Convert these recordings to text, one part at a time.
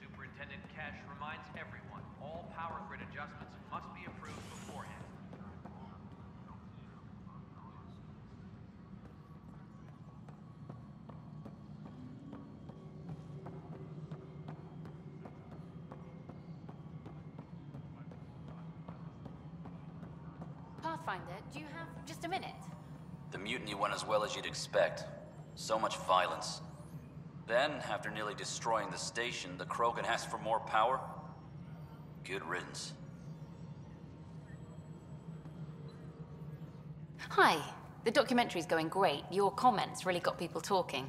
Superintendent Cash reminds everyone, all power grid adjustments must be approved beforehand. Pathfinder, do you have just a minute? The mutiny went as well as you'd expect. So much violence. Then, after nearly destroying the station, the Krogan asked for more power? Good riddance. Hi. The documentary's going great. Your comments really got people talking.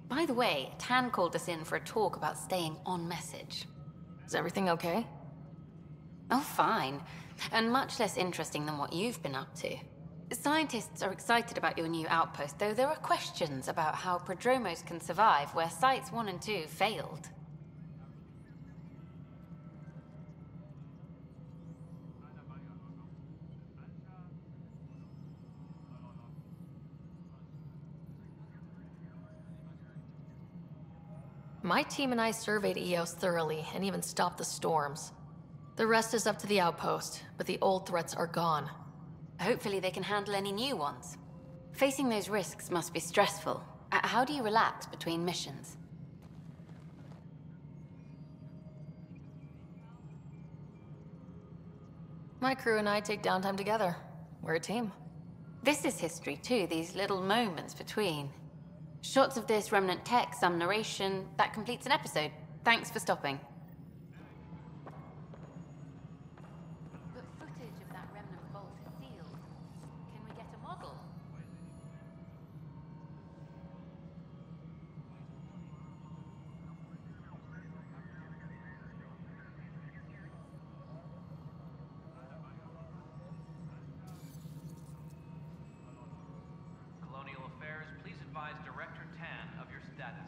By the way, Tan called us in for a talk about staying on message. Is everything okay? Oh, fine. And much less interesting than what you've been up to. Scientists are excited about your new outpost, though there are questions about how prodromos can survive where Sites 1 and 2 failed. My team and I surveyed EOS thoroughly and even stopped the storms. The rest is up to the outpost, but the old threats are gone. Hopefully they can handle any new ones. Facing those risks must be stressful. How do you relax between missions? My crew and I take downtime together. We're a team. This is history too, these little moments between. Shots of this remnant tech, some narration, that completes an episode. Thanks for stopping. But footage of that remnant vault is sealed. Can we get a model? Colonial Affairs, please advise Director Tan of your status.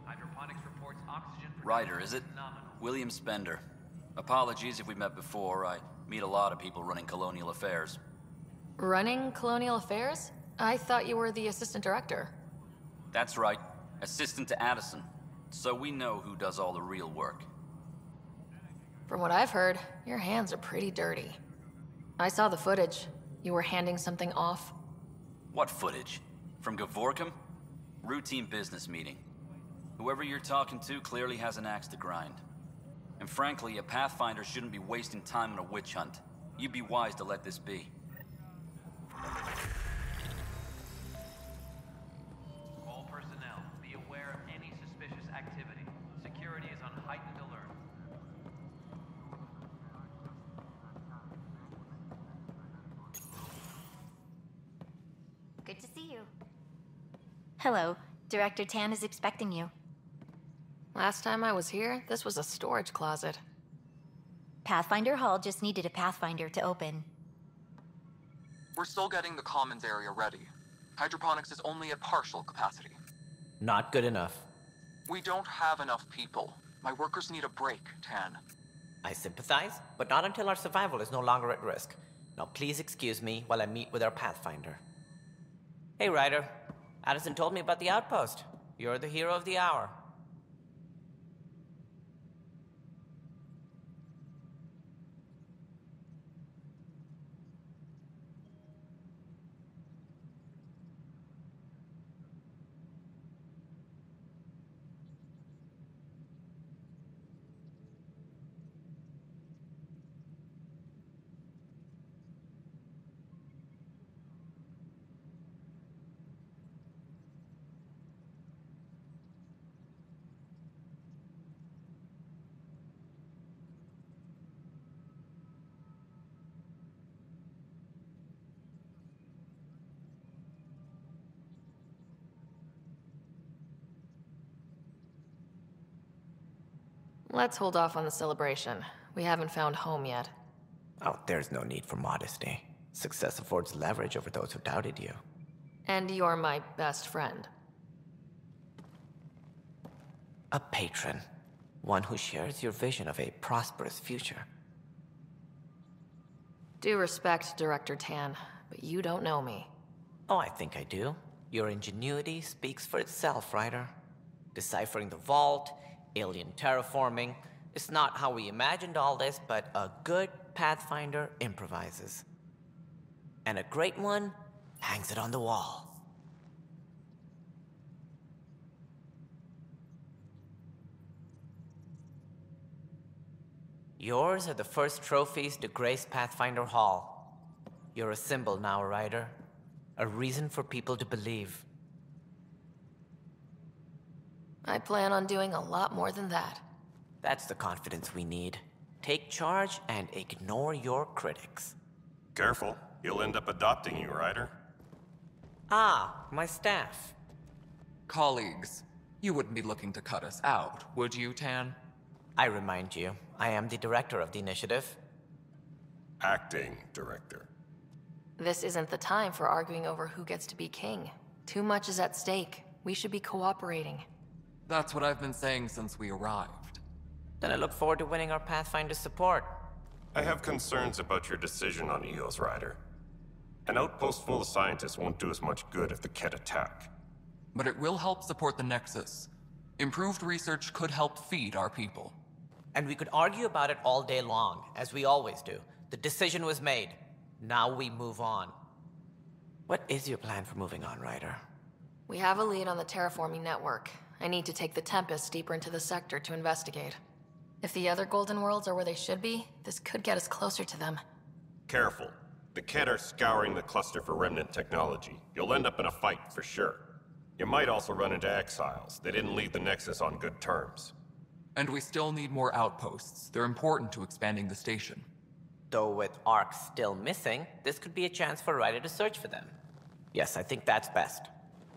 Hydroponics reports oxygen Ryder, is it? nominal. William Spender. Apologies if we met before. I meet a lot of people running Colonial Affairs. Running Colonial Affairs? I thought you were the assistant director. That's right. Assistant to Addison. So we know who does all the real work. From what I've heard, your hands are pretty dirty. I saw the footage. You were handing something off. What footage? From Gavorkum? Routine business meeting. Whoever you're talking to clearly has an axe to grind. And frankly, a Pathfinder shouldn't be wasting time on a witch hunt. You'd be wise to let this be. All personnel, be aware of any suspicious activity. Security is on heightened alert. Good to see you. Hello. Director Tan is expecting you. Last time I was here, this was a storage closet. Pathfinder Hall just needed a Pathfinder to open. We're still getting the commons area ready. Hydroponics is only at partial capacity. Not good enough. We don't have enough people. My workers need a break, Tan. I sympathize, but not until our survival is no longer at risk. Now please excuse me while I meet with our Pathfinder. Hey, Ryder. Addison told me about the outpost. You're the hero of the hour. Let's hold off on the celebration. We haven't found home yet. Oh, there's no need for modesty. Success affords leverage over those who doubted you. And you're my best friend. A patron. One who shares your vision of a prosperous future. Due respect, Director Tan, but you don't know me. Oh, I think I do. Your ingenuity speaks for itself, Ryder. Deciphering the vault, alien terraforming. It's not how we imagined all this, but a good Pathfinder improvises. And a great one hangs it on the wall. Yours are the first trophies to grace Pathfinder Hall. You're a symbol now, Ryder. A reason for people to believe. I plan on doing a lot more than that. That's the confidence we need. Take charge and ignore your critics. Careful, he'll end up adopting you, Ryder. Ah, my staff. Colleagues, you wouldn't be looking to cut us out, would you, Tan? I remind you, I am the director of the initiative. Acting director. This isn't the time for arguing over who gets to be king. Too much is at stake. We should be cooperating. That's what I've been saying since we arrived. Then I look forward to winning our Pathfinder's support. I have concerns about your decision on Eos, Ryder. An outpost full of scientists won't do us much good if the Kett attack. But it will help support the Nexus. Improved research could help feed our people. And we could argue about it all day long, as we always do. The decision was made. Now we move on. What is your plan for moving on, Ryder? We have a lead on the terraforming network. I need to take the Tempest deeper into the sector to investigate. If the other Golden Worlds are where they should be, this could get us closer to them. Careful. The Kett are scouring the cluster for remnant technology. You'll end up in a fight, for sure. You might also run into exiles. They didn't leave the Nexus on good terms. And we still need more outposts. They're important to expanding the station. Though with Ark still missing, this could be a chance for Ryder to search for them. Yes, I think that's best.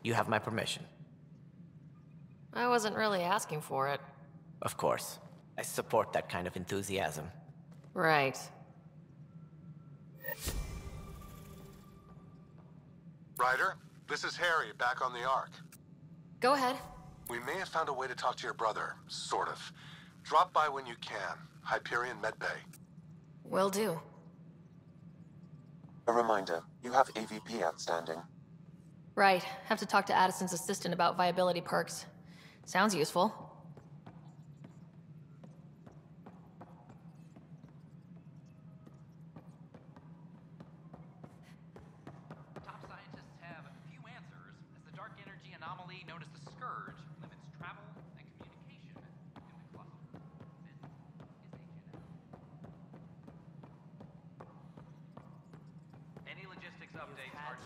You have my permission. I wasn't really asking for it. Of course. I support that kind of enthusiasm. Right. Ryder, this is Harry, back on the Ark. Go ahead. We may have found a way to talk to your brother, sort of. Drop by when you can. Hyperion Medbay. Will do. A reminder, you have AVP outstanding. Right. Have to talk to Addison's assistant about viability perks. Sounds useful. Top scientists have a few answers, as the dark energy anomaly known as the Scourge limits travel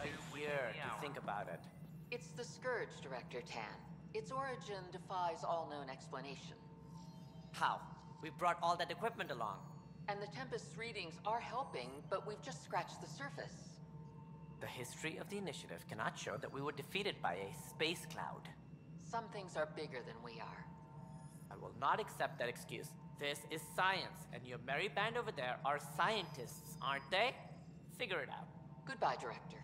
a year to think about it. It's the Scourge, Director Tan. Its origin defies all known explanation. How? We brought all that equipment along. And the Tempest's readings are helping, but we've just scratched the surface. The history of the initiative cannot show that we were defeated by a space cloud. Some things are bigger than we are. I will not accept that excuse. This is science, and your merry band over there are scientists, aren't they? Figure it out. Goodbye, Director.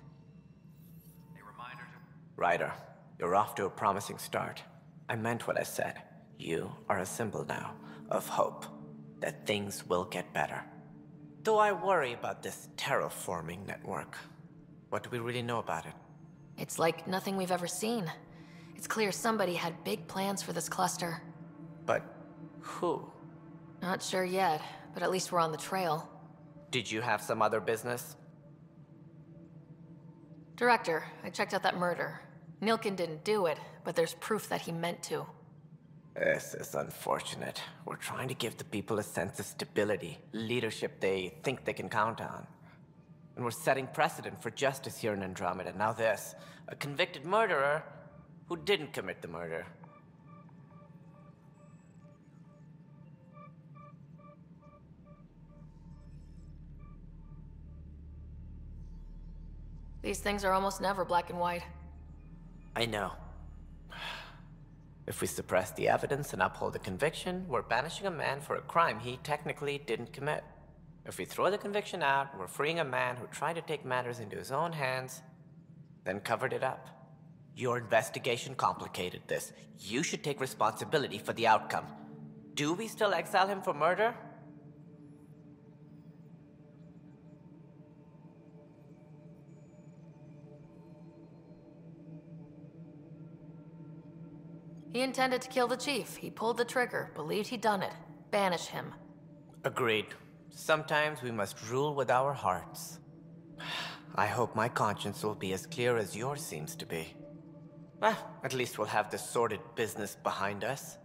A reminder to... Ryder, you're off to a promising start. I meant what I said. You are a symbol now of hope that things will get better. Though I worry about this terraforming network. What do we really know about it? It's like nothing we've ever seen. It's clear somebody had big plans for this cluster. But who? Not sure yet, but at least we're on the trail. Did you have some other business? Director, I checked out that murder. Nilkin didn't do it, but there's proof that he meant to. This is unfortunate. We're trying to give the people a sense of stability, leadership they think they can count on. And we're setting precedent for justice here in Andromeda. Now this, a convicted murderer who didn't commit the murder. These things are almost never black and white. I know. If we suppress the evidence and uphold the conviction, we're banishing a man for a crime he technically didn't commit. If we throw the conviction out, we're freeing a man who tried to take matters into his own hands, then covered it up. Your investigation complicated this. You should take responsibility for the outcome. Do we still exile him for murder? He intended to kill the chief. He pulled the trigger, believed he'd done it. Banish him. Agreed. Sometimes we must rule with our hearts. I hope my conscience will be as clear as yours seems to be. At least we'll have this sordid business behind us.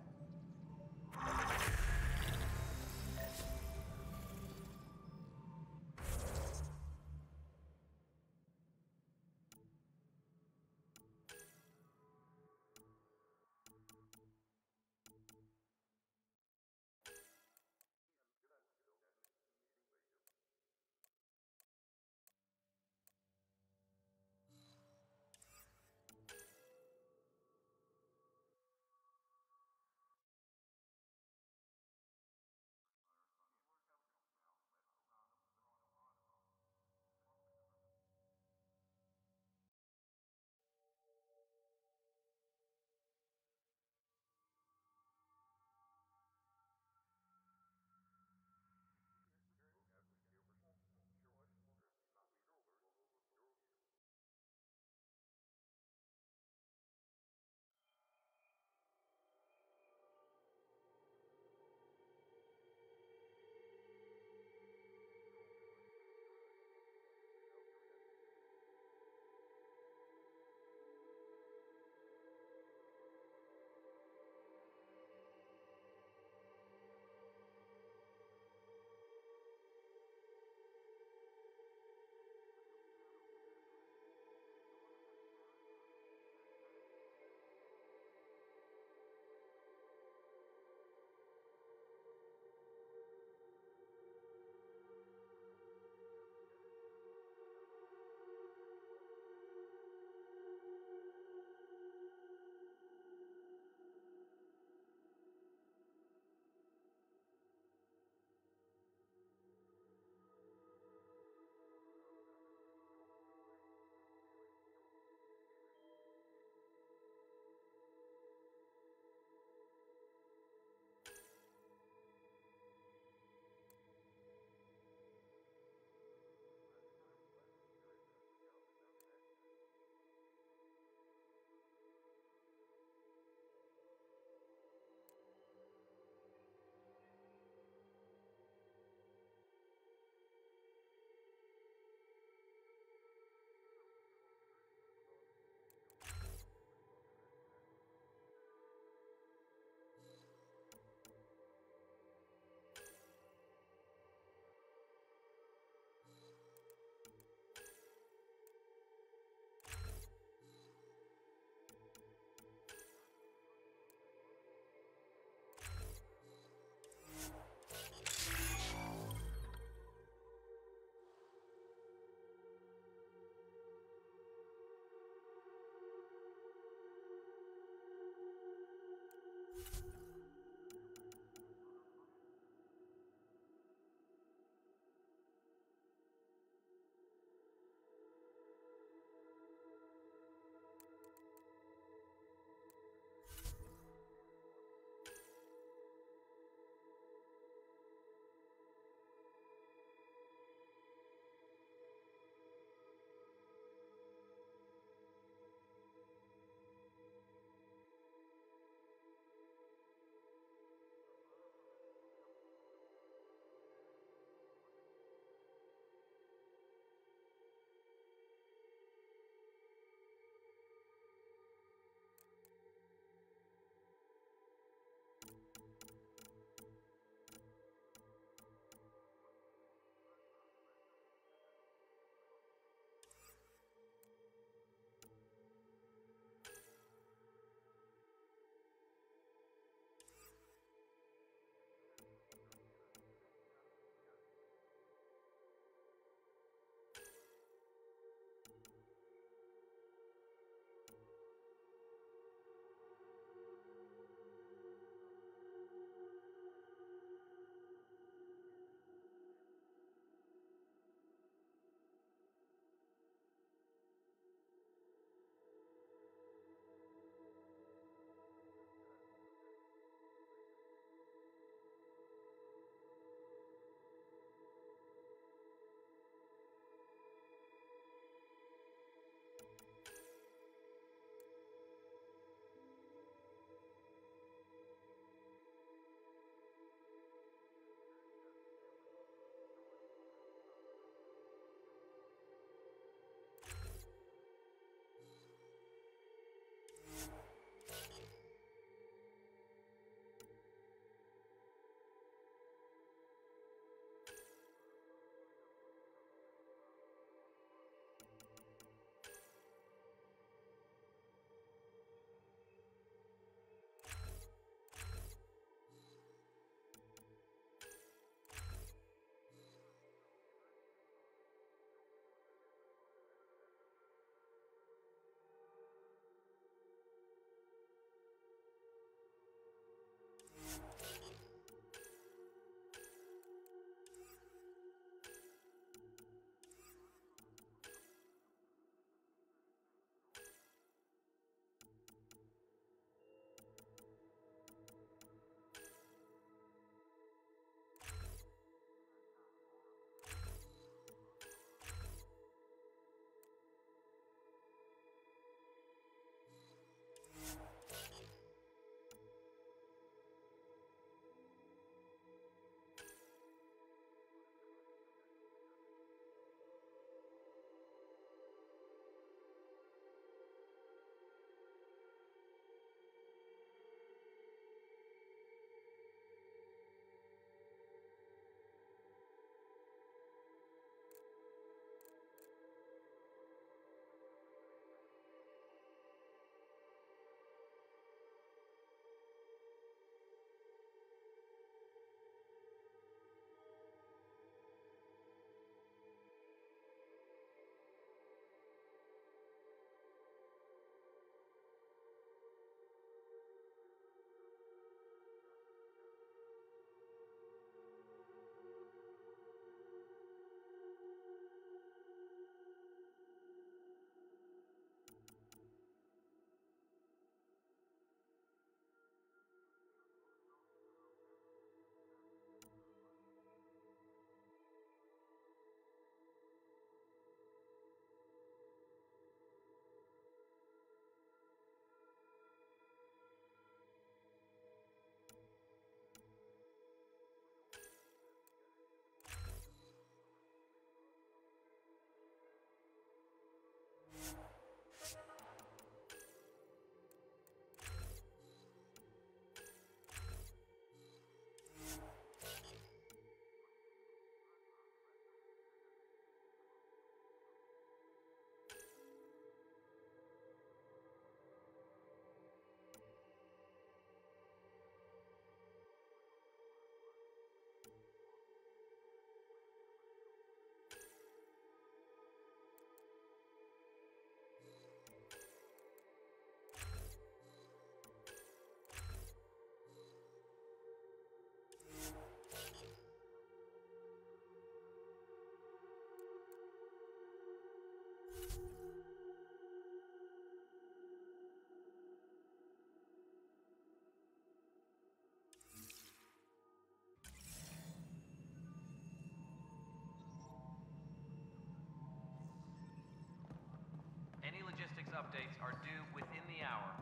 Any logistics updates are due within the hour.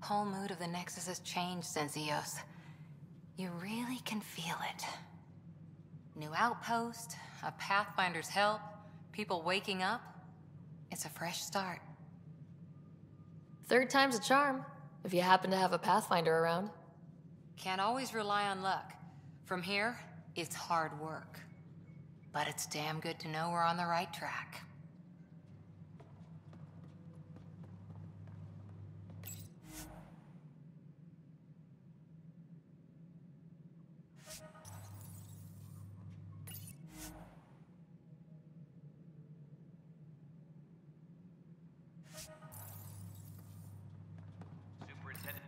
Whole mood of the Nexus has changed since EOS. You really can feel it. New outpost, a Pathfinder's help, people waking up. It's a fresh start. Third time's a charm, if you happen to have a Pathfinder around. Can't always rely on luck. From here, it's hard work. But it's damn good to know we're on the right track. Superintendent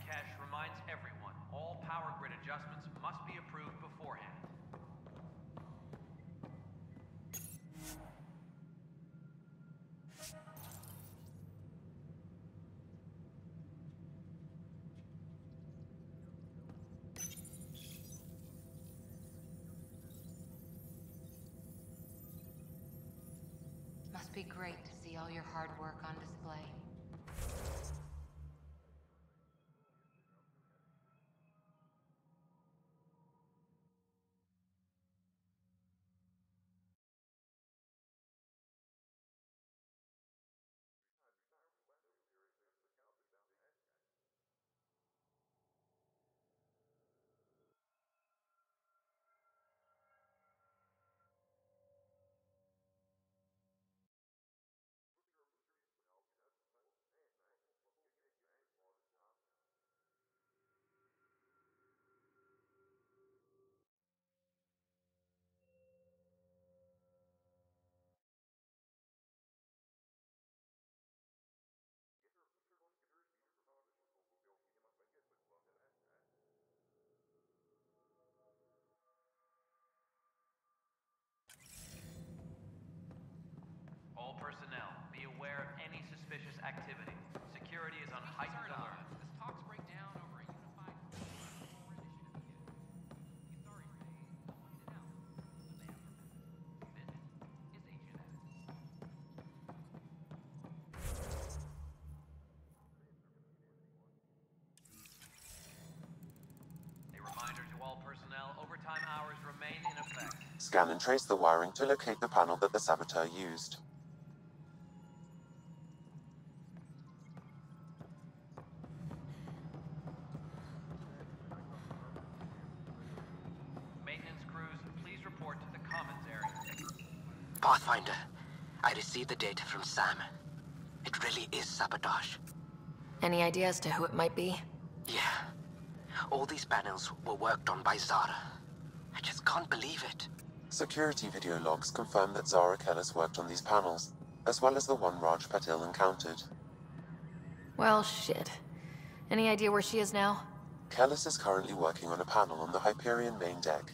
Cash reminds everyone, all power grid adjustments must be approved beforehand. Must be great to see all your hard work on display. All personnel, be aware of any suspicious activity. Security is on heightened alert. As talks break down over a unified A reminder to all personnel, overtime hours remain in effect. Scan and trace the wiring to locate the panel that the saboteur used. Maintenance crews, please report to the commons area. Pathfinder, I received the data from Sam. It really is sabotage. Any idea as to who it might be? Yeah. All these panels were worked on by Zara. I just can't believe it. Security video logs confirm that Zara Kellis worked on these panels, as well as the one Raj Patil encountered. Well, shit. Any idea where she is now? Kellis is currently working on a panel on the Hyperion main deck.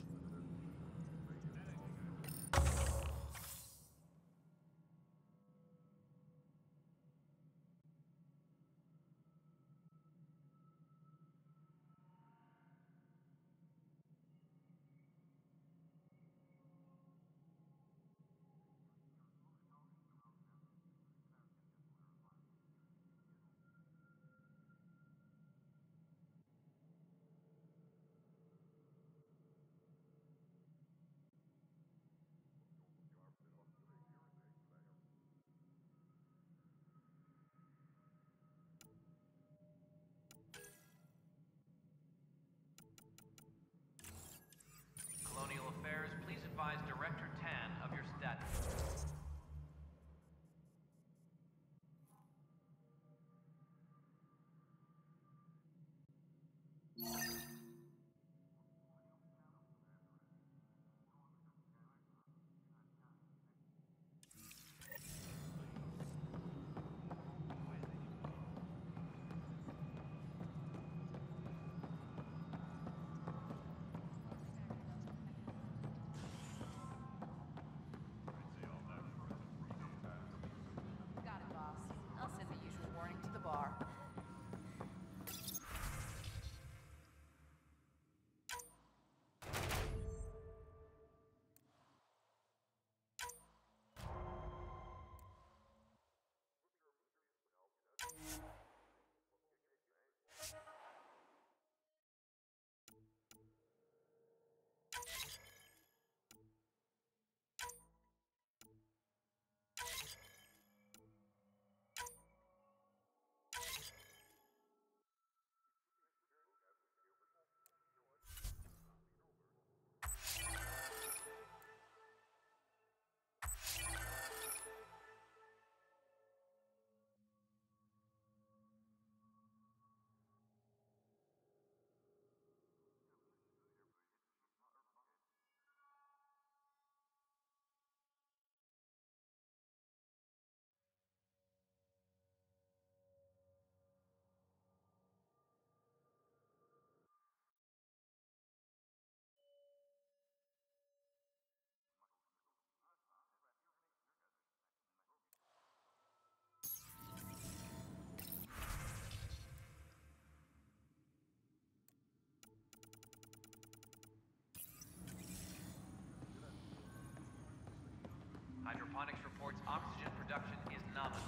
Hydroponics reports oxygen production is nominal.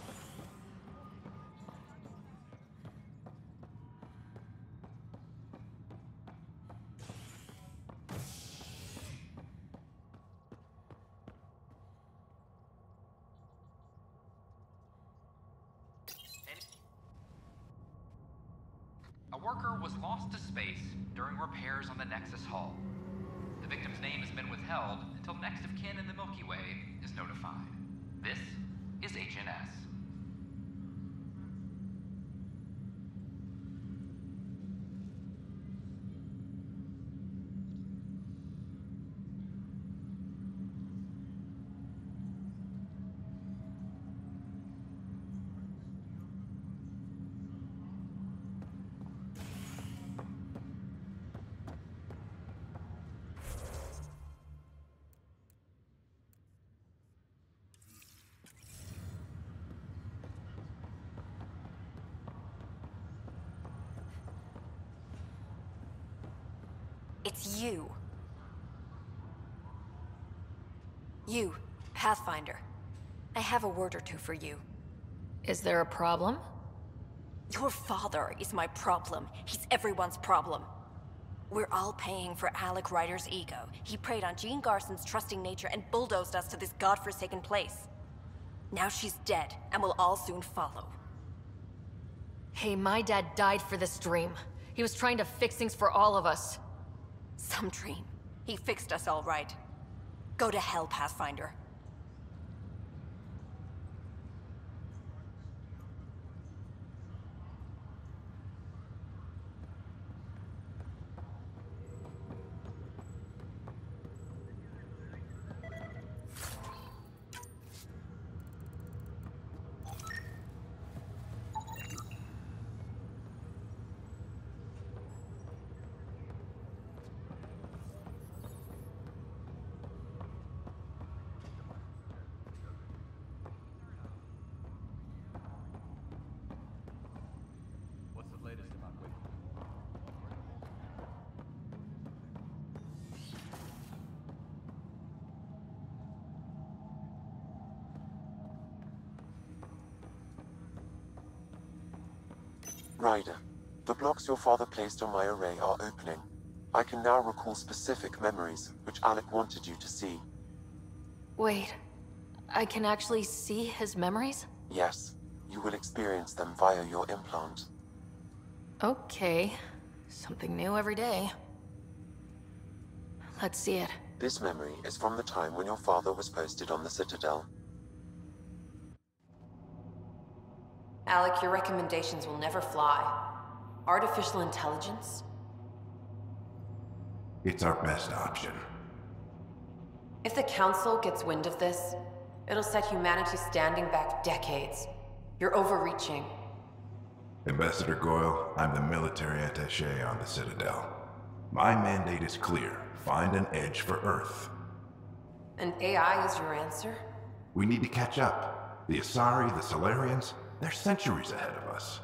A worker was lost to space during repairs on the Nexus hull. The victim's name has been withheld until next of kin in the Milky Way is notified. This is HNS. It's you. You, Pathfinder. I have a word or two for you. Is there a problem? Your father is my problem. He's everyone's problem. We're all paying for Alec Ryder's ego. He preyed on Jean Garson's trusting nature and bulldozed us to this godforsaken place. Now she's dead, and we'll all soon follow. Hey, my dad died for this dream. He was trying to fix things for all of us. Some dream. He fixed us all right. Go to hell, Pathfinder. Ryder, the blocks your father placed on my array are opening. I can now recall specific memories, which Alec wanted you to see. Wait, I can actually see his memories? Yes, you will experience them via your implant. Okay, something new every day. Let's see it. This memory is from the time when your father was posted on the Citadel. Alec, your recommendations will never fly. Artificial intelligence? It's our best option. If the Council gets wind of this, it'll set humanity standing back decades. You're overreaching. Ambassador Goyle, I'm the military attaché on the Citadel. My mandate is clear. Find an edge for Earth. And AI is your answer? We need to catch up. The Asari, the Solarians, they're centuries ahead of us.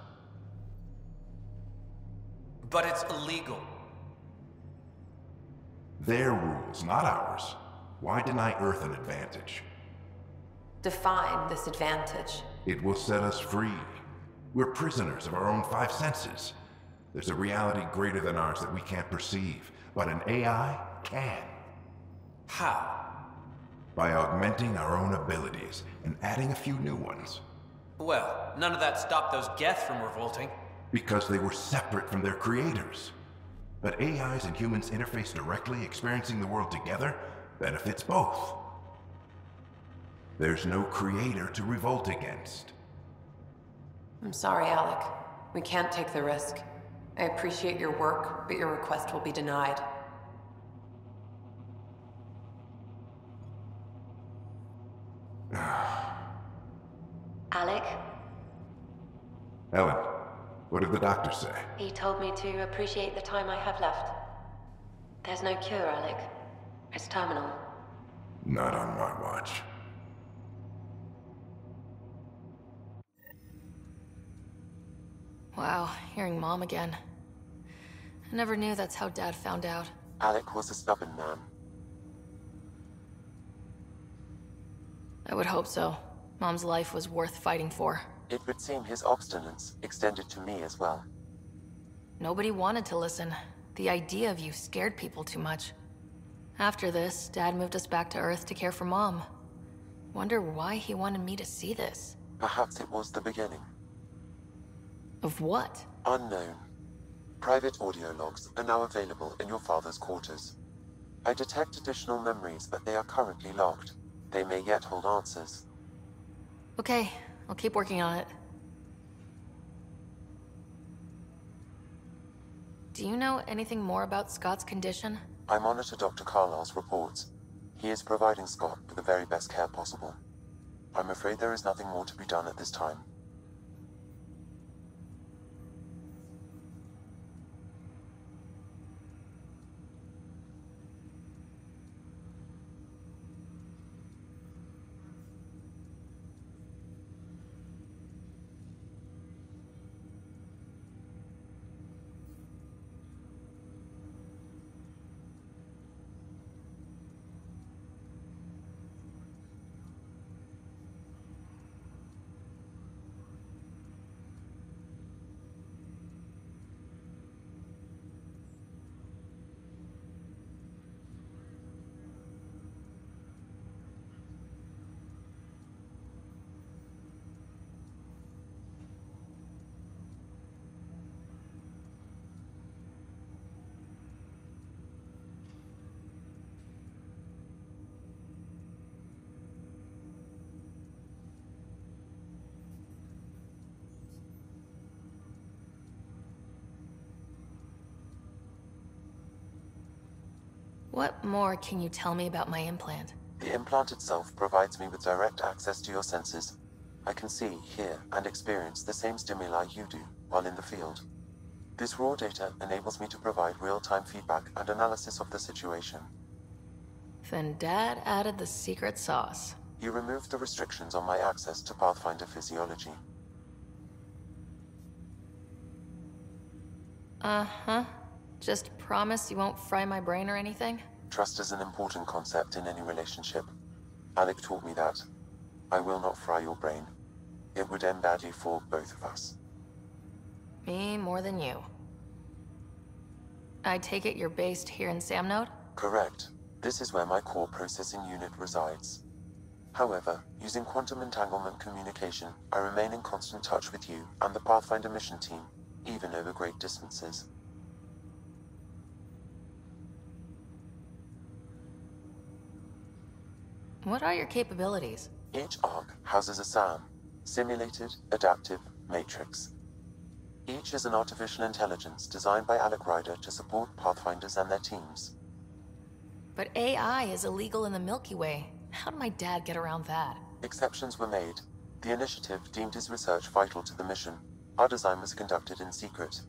But it's illegal. Their rules, not ours. Why deny Earth an advantage? Define this advantage. It will set us free. We're prisoners of our own five senses. There's a reality greater than ours that we can't perceive, but an AI can. How? By augmenting our own abilities and adding a few new ones. Well, none of that stopped those Geth from revolting. Because they were separate from their creators. But AIs and humans interface directly, experiencing the world together, benefits both. There's no creator to revolt against. I'm sorry, Alec. We can't take the risk. I appreciate your work, but your request will be denied. Alec? Ellen, what did the doctor say? He told me to appreciate the time I have left. There's no cure, Alec. It's terminal. Not on my watch. Wow, hearing Mom again. I never knew that's how Dad found out. Alec was a stubborn man. I would hope so. Mom's life was worth fighting for. It would seem his obstinance extended to me as well. Nobody wanted to listen. The idea of you scared people too much. After this, Dad moved us back to Earth to care for Mom. Wonder why he wanted me to see this. Perhaps it was the beginning. Of what? Unknown. Private audio logs are now available in your father's quarters. I detect additional memories, but they are currently locked. They may yet hold answers. Okay, I'll keep working on it. Do you know anything more about Scott's condition? I monitor Dr. Carlisle's reports. He is providing Scott with the very best care possible. I'm afraid there is nothing more to be done at this time. What more can you tell me about my implant? The implant itself provides me with direct access to your senses. I can see, hear, and experience the same stimuli you do while in the field. This raw data enables me to provide real-time feedback and analysis of the situation. Then Dad added the secret sauce. He removed the restrictions on my access to Pathfinder physiology. Uh-huh. Just promise you won't fry my brain or anything? Trust is an important concept in any relationship. Alec taught me that. I will not fry your brain. It would end badly for both of us. Me more than you. I take it you're based here in Samnode? Correct. This is where my core processing unit resides. However, using quantum entanglement communication, I remain in constant touch with you and the Pathfinder mission team, even over great distances. What are your capabilities? Each arc houses a SAM, Simulated Adaptive Matrix. Each is an artificial intelligence designed by Alec Ryder to support Pathfinders and their teams. But AI is illegal in the Milky Way. How did my dad get around that? Exceptions were made. The initiative deemed his research vital to the mission. Our design was conducted in secret.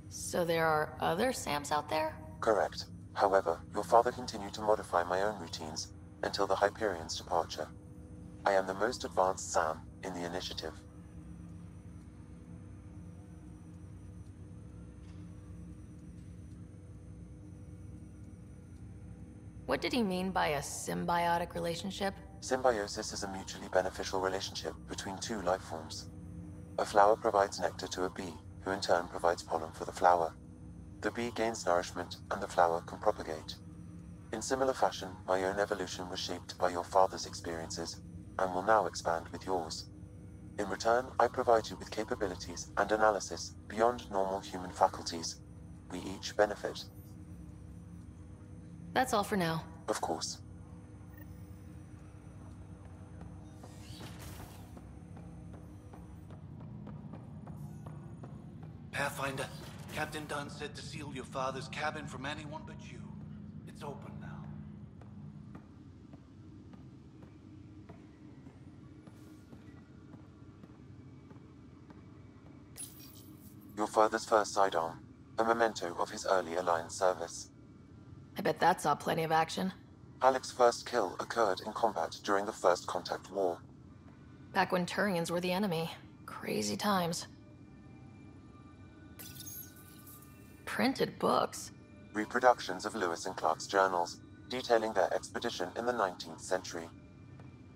So there are other SAMs out there? Correct. However, your father continued to modify my own routines until the Hyperion's departure. I am the most advanced SAM in the initiative. What did he mean by a symbiotic relationship? Symbiosis is a mutually beneficial relationship between two life forms. A flower provides nectar to a bee, who in turn provides pollen for the flower. The bee gains nourishment, and the flower can propagate. In similar fashion, my own evolution was shaped by your father's experiences, and will now expand with yours. In return, I provide you with capabilities and analysis beyond normal human faculties. We each benefit. That's all for now. Of course. Pathfinder, Captain Dunn said to seal your father's cabin from anyone but you. It's open now. Your father's first sidearm, a memento of his early Alliance service. I bet that saw plenty of action. Alec's first kill occurred in combat during the First Contact War. Back when Turians were the enemy. Crazy times. Printed books. Reproductions of Lewis and Clark's journals. detailing their expedition in the 19th century.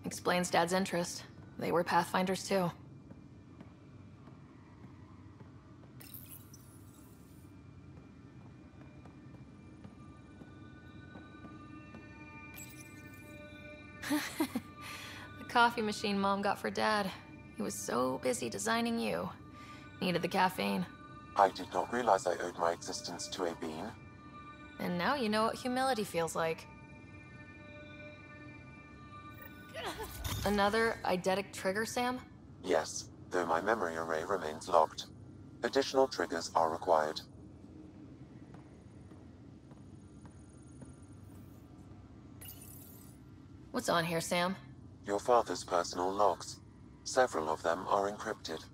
Explains Dad's interest. They were Pathfinders too. The coffee machine Mom got for Dad. He was so busy designing you. Needed the caffeine. I did not realize I owed my existence to a bean. And now you know what humility feels like. Another eidetic trigger, Sam? Yes, though my memory array remains locked. Additional triggers are required. What's on here, Sam? Your father's personal logs. Several of them are encrypted.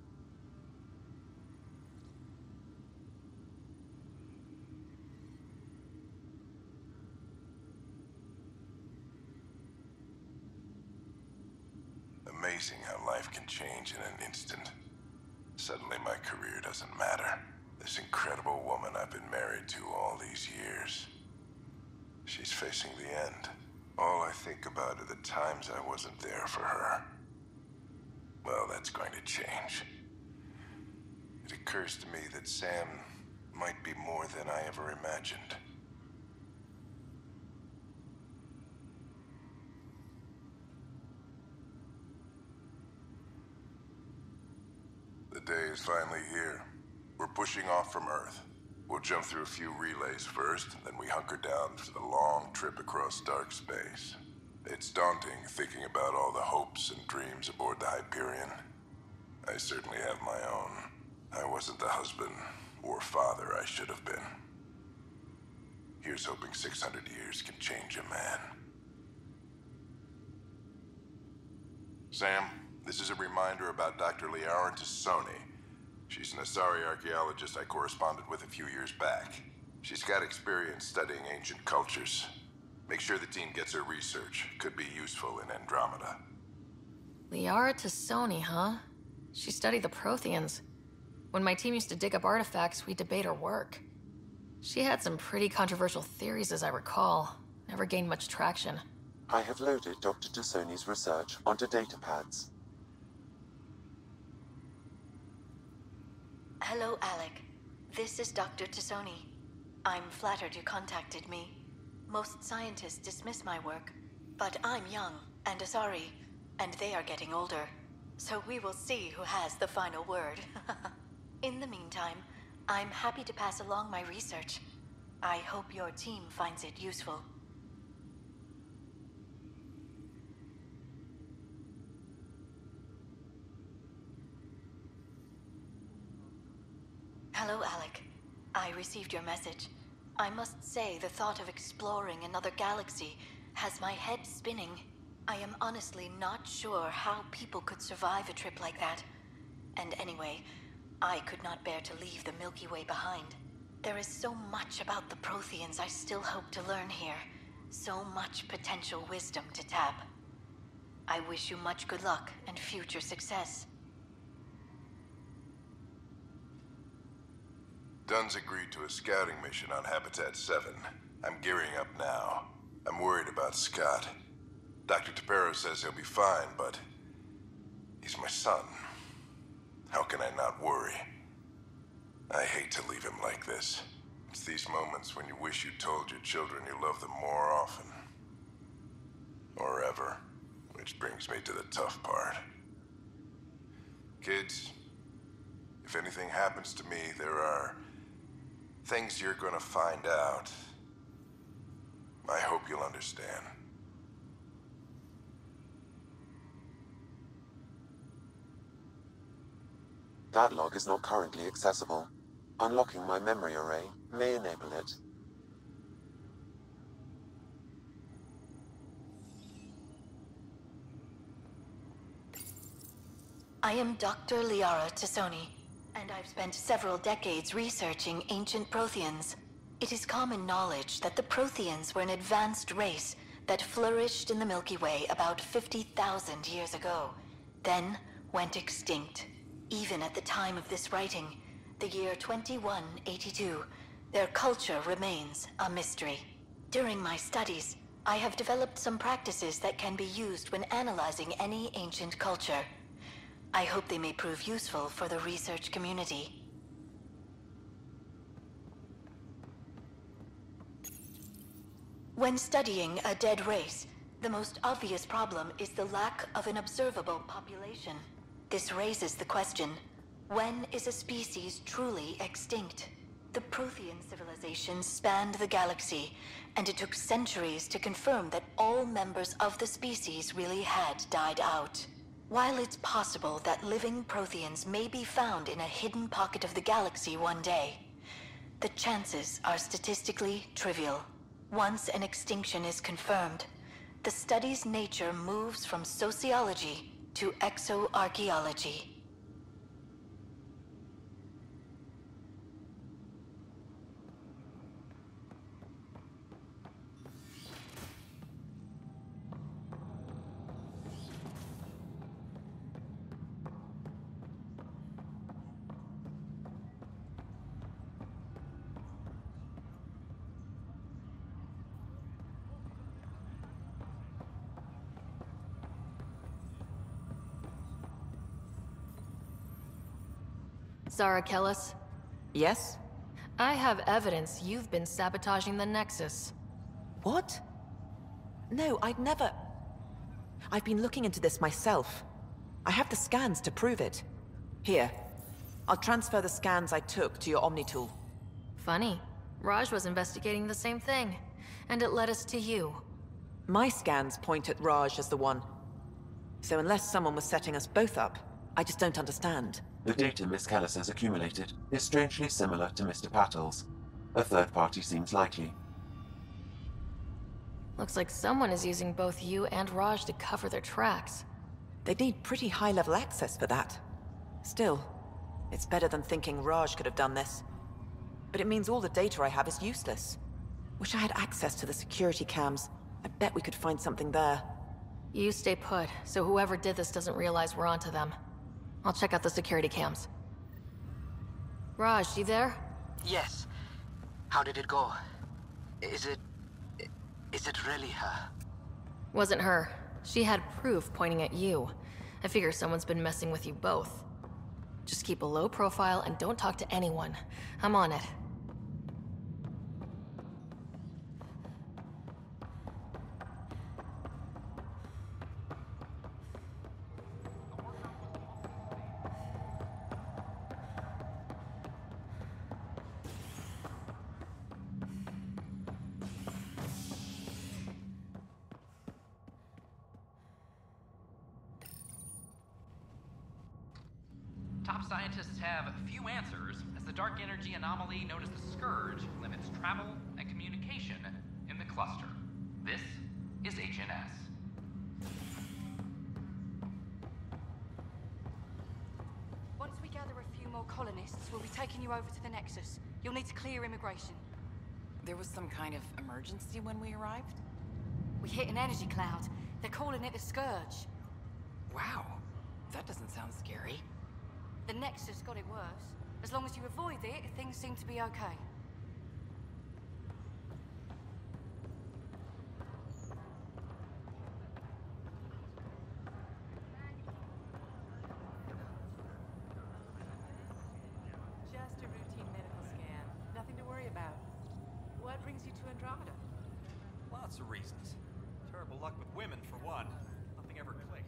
Amazing how life can change in an instant. Suddenly my career doesn't matter. This incredible woman I've been married to all these years. She's facing the end. All I think about are the times I wasn't there for her. Well, that's going to change. It occurs to me that Sam might be more than I ever imagined. The day is finally here. We're pushing off from Earth. We'll jump through a few relays first, then we hunker down for the long trip across dark space. It's daunting thinking about all the hopes and dreams aboard the Hyperion. I certainly have my own. I wasn't the husband or father I should have been. Here's hoping 600 years can change a man. Sam, this is a reminder about Dr. Liara Tassoni. She's an Asari archaeologist I corresponded with a few years back. She's got experience studying ancient cultures. Make sure the team gets her research. Could be useful in Andromeda. Liara Tassoni, huh? She studied the Protheans. When my team used to dig up artifacts, we'd debate her work. She had some pretty controversial theories, as I recall. Never gained much traction. I have loaded Dr. Tassoni's research onto datapads. Hello, Alec. This is Dr. Tassoni. I'm flattered you contacted me. Most scientists dismiss my work, but I'm young and Asari, and they are getting older. So we will see who has the final word. In the meantime, I'm happy to pass along my research. I hope your team finds it useful. Hello, Alec. I received your message. I must say the thought of exploring another galaxy has my head spinning. I am honestly not sure how people could survive a trip like that. And anyway, I could not bear to leave the Milky Way behind. There is so much about the Protheans I still hope to learn here. So much potential wisdom to tap. I wish you much good luck and future success. Dunn's agreed to a scouting mission on Habitat 7. I'm gearing up now. I'm worried about Scott. Dr. Tapero says he'll be fine, but he's my son. How can I not worry? I hate to leave him like this. It's these moments when you wish you told your children you love them more often. Or ever. Which brings me to the tough part. Kids, if anything happens to me, there are things you're gonna find out. I hope you'll understand. That log is not currently accessible. Unlocking my memory array may enable it. I am Dr. Liara Tassoni, and I've spent several decades researching ancient Protheans. It is common knowledge that the Protheans were an advanced race that flourished in the Milky Way about 50,000 years ago, then went extinct. Even at the time of this writing, the year 2182, their culture remains a mystery. During my studies, I have developed some practices that can be used when analyzing any ancient culture. I hope they may prove useful for the research community. When studying a dead race, the most obvious problem is the lack of an observable population. This raises the question, when is a species truly extinct? The Prothean civilizations spanned the galaxy, and it took centuries to confirm that all members of the species really had died out. While it's possible that living Protheans may be found in a hidden pocket of the galaxy one day, the chances are statistically trivial. Once an extinction is confirmed, the study's nature moves from sociology to exoarchaeology. Zara Kellis? Yes? I have evidence you've been sabotaging the Nexus. What? No, I'd never... I've been looking into this myself. I have the scans to prove it. Here. I'll transfer the scans I took to your Omni tool. Funny. Raj was investigating the same thing, and it led us to you. My scans point at Raj as the one. So unless someone was setting us both up, I just don't understand. The data Miss Callis has accumulated is strangely similar to Mr. Patel's. A third party seems likely. Looks like someone is using both you and Raj to cover their tracks. They'd need pretty high-level access for that. Still, it's better than thinking Raj could have done this. But it means all the data I have is useless. Wish I had access to the security cams. I bet we could find something there. You stay put, so whoever did this doesn't realize we're onto them. I'll check out the security cams. Raj, you there? Yes. How did it go? Is it really her? Wasn't her. She had proof pointing at you. I figure someone's been messing with you both. Just keep a low profile and don't talk to anyone. I'm on it. Top scientists have few answers, as the dark energy anomaly known as the Scourge limits travel and communication in the cluster. This is HNS. Once we gather a few more colonists, we'll be taking you over to the Nexus. You'll need to clear immigration. There was some kind of emergency when we arrived? We hit an energy cloud. They're calling it the Scourge. Wow. That doesn't sound scary. The Nexus got it worse. As long as you avoid it, things seem to be okay. Just a routine medical scan. Nothing to worry about. What brings you to Andromeda? Lots of reasons. Terrible luck with women, for one. Nothing ever clicked.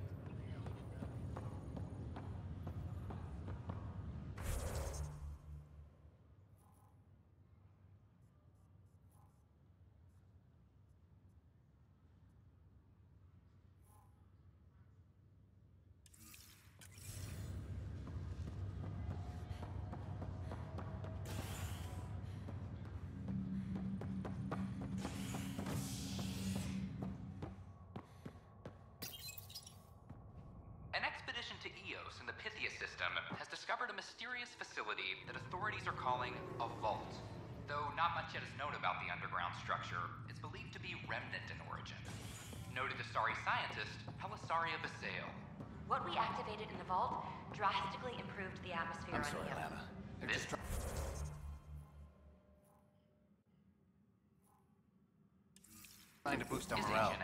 To Eos in the Pythia system has discovered a mysterious facility that authorities are calling a vault. Though not much yet is known about the underground structure, it's believed to be remnant in origin. Noted Asari scientist Pelisaria Basale. What we activated in the vault drastically improved the atmosphere on Io. Lana. This Trying to boost boost our is morale. HNS.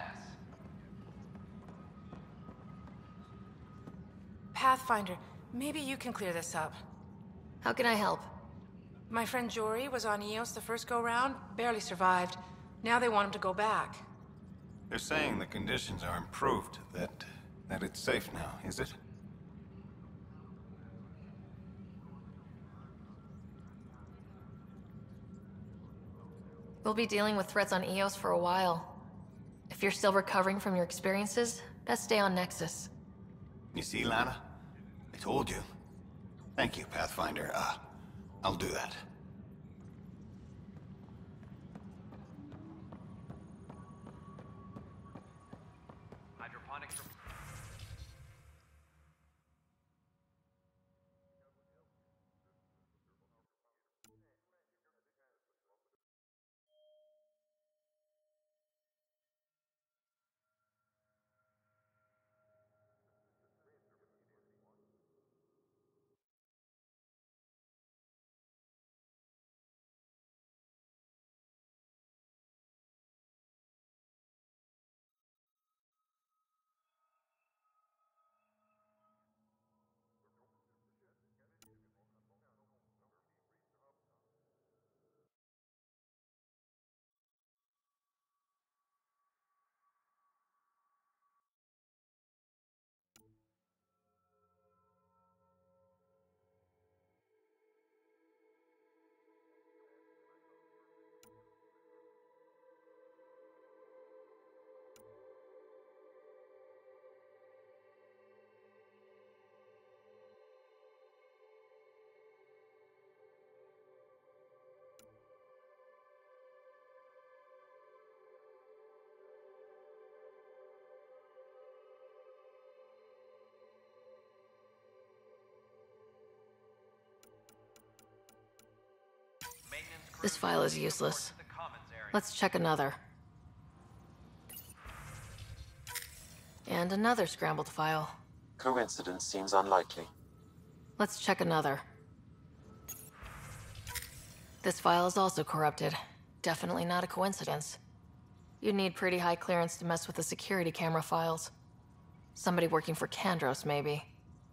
Pathfinder, maybe you can clear this up. How can I help? My friend Jory was on Eos the first go-round, barely survived. Now they want him to go back. They're saying the conditions are improved, that it's safe now, is it? We'll be dealing with threats on Eos for a while. If you're still recovering from your experiences, best stay on Nexus. You see, Lana? I told you. Thank you, Pathfinder. I'll do that. Hydroponics. This file is useless. Let's check another. And another scrambled file. Coincidence seems unlikely. Let's check another. This file is also corrupted. Definitely not a coincidence. You'd need pretty high clearance to mess with the security camera files. Somebody working for Kandros, maybe.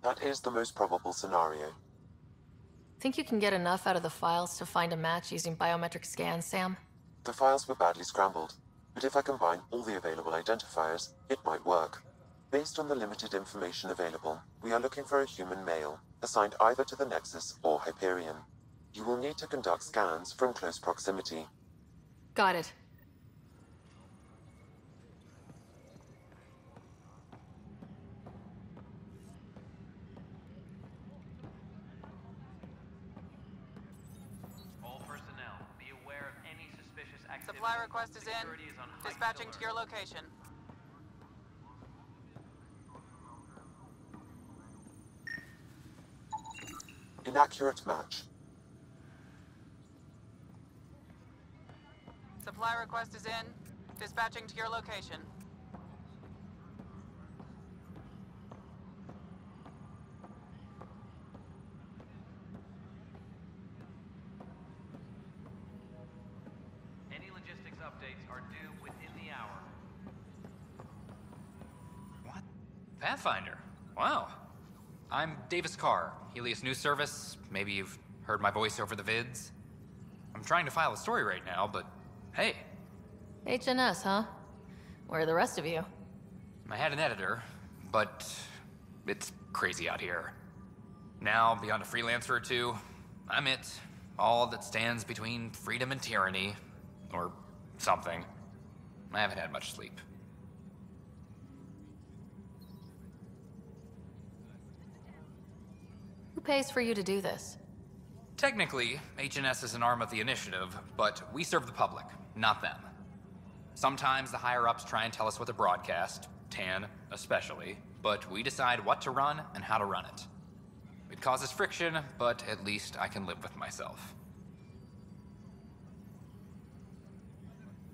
That is the most probable scenario. Think you can get enough out of the files to find a match using biometric scans, Sam? The files were badly scrambled, but if I combine all the available identifiers, it might work. Based on the limited information available, we are looking for a human male, assigned either to the Nexus or Hyperion. You will need to conduct scans from close proximity. Got it. Supply request is in. Dispatching to your location. Inaccurate match. Supply request is in. Dispatching to your location. Any logistics updates are due within the hour. What? Pathfinder. Wow. I'm Davis Carr, Helios News Service. Maybe you've heard my voice over the vids. I'm trying to file a story right now, but hey. HNS, huh? Where are the rest of you? I had an editor, but it's crazy out here. Now, beyond a freelancer or two, I'm it. All that stands between freedom and tyranny. Or something. I haven't had much sleep. Who pays for you to do this? Technically, HNS is an arm of the initiative, but we serve the public, not them. Sometimes the higher-ups try and tell us what to broadcast, Tan especially, but we decide what to run and how to run it. It causes friction, but at least I can live with myself.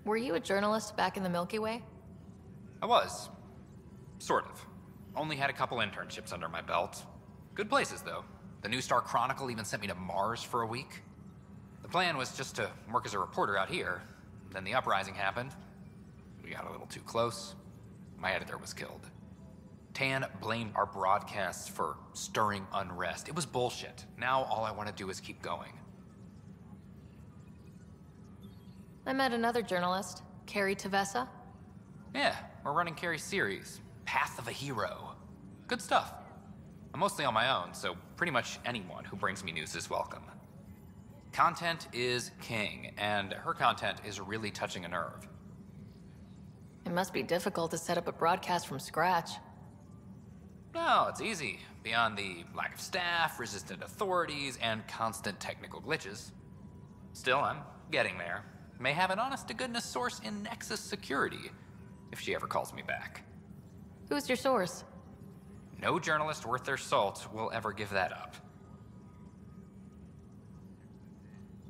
Were you a journalist back in the Milky Way? I was. Sort of. Only had a couple internships under my belt. Good places, though. The New Star Chronicle even sent me to Mars for a week. The plan was just to work as a reporter out here. Then the uprising happened. We got a little too close. My editor was killed. Tan blamed our broadcasts for stirring unrest. It was bullshit. Now all I want to do is keep going. I met another journalist, Carrie Tavessa. Yeah, we're running Carrie's series, Path of a Hero. Good stuff. I'm mostly on my own, so pretty much anyone who brings me news is welcome. Content is king, and her content is really touching a nerve. It must be difficult to set up a broadcast from scratch. No, it's easy. Beyond the lack of staff, resistant authorities, and constant technical glitches. Still, I'm getting there. May have an honest-to-goodness source in Nexus security, if she ever calls me back. Who's your source? No journalist worth their salt will ever give that up.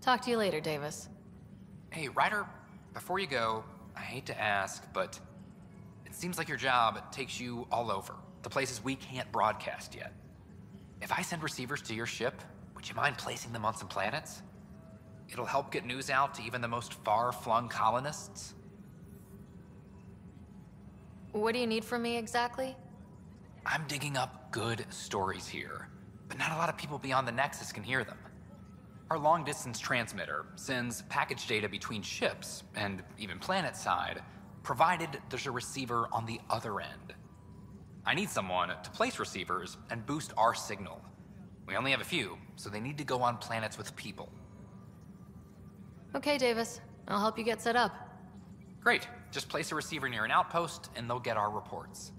Talk to you later, Davis. Hey, Ryder, before you go, I hate to ask, but it seems like your job takes you all over, the places we can't broadcast yet. If I send receivers to your ship, would you mind placing them on some planets? It'll help get news out to even the most far-flung colonists. What do you need from me exactly? I'm digging up good stories here, but not a lot of people beyond the Nexus can hear them. Our long-distance transmitter sends package data between ships, and even planet-side, provided there's a receiver on the other end. I need someone to place receivers and boost our signal. We only have a few, so they need to go on planets with people. Okay, Davis. I'll help you get set up. Great. Just place a receiver near an outpost, and they'll get our reports.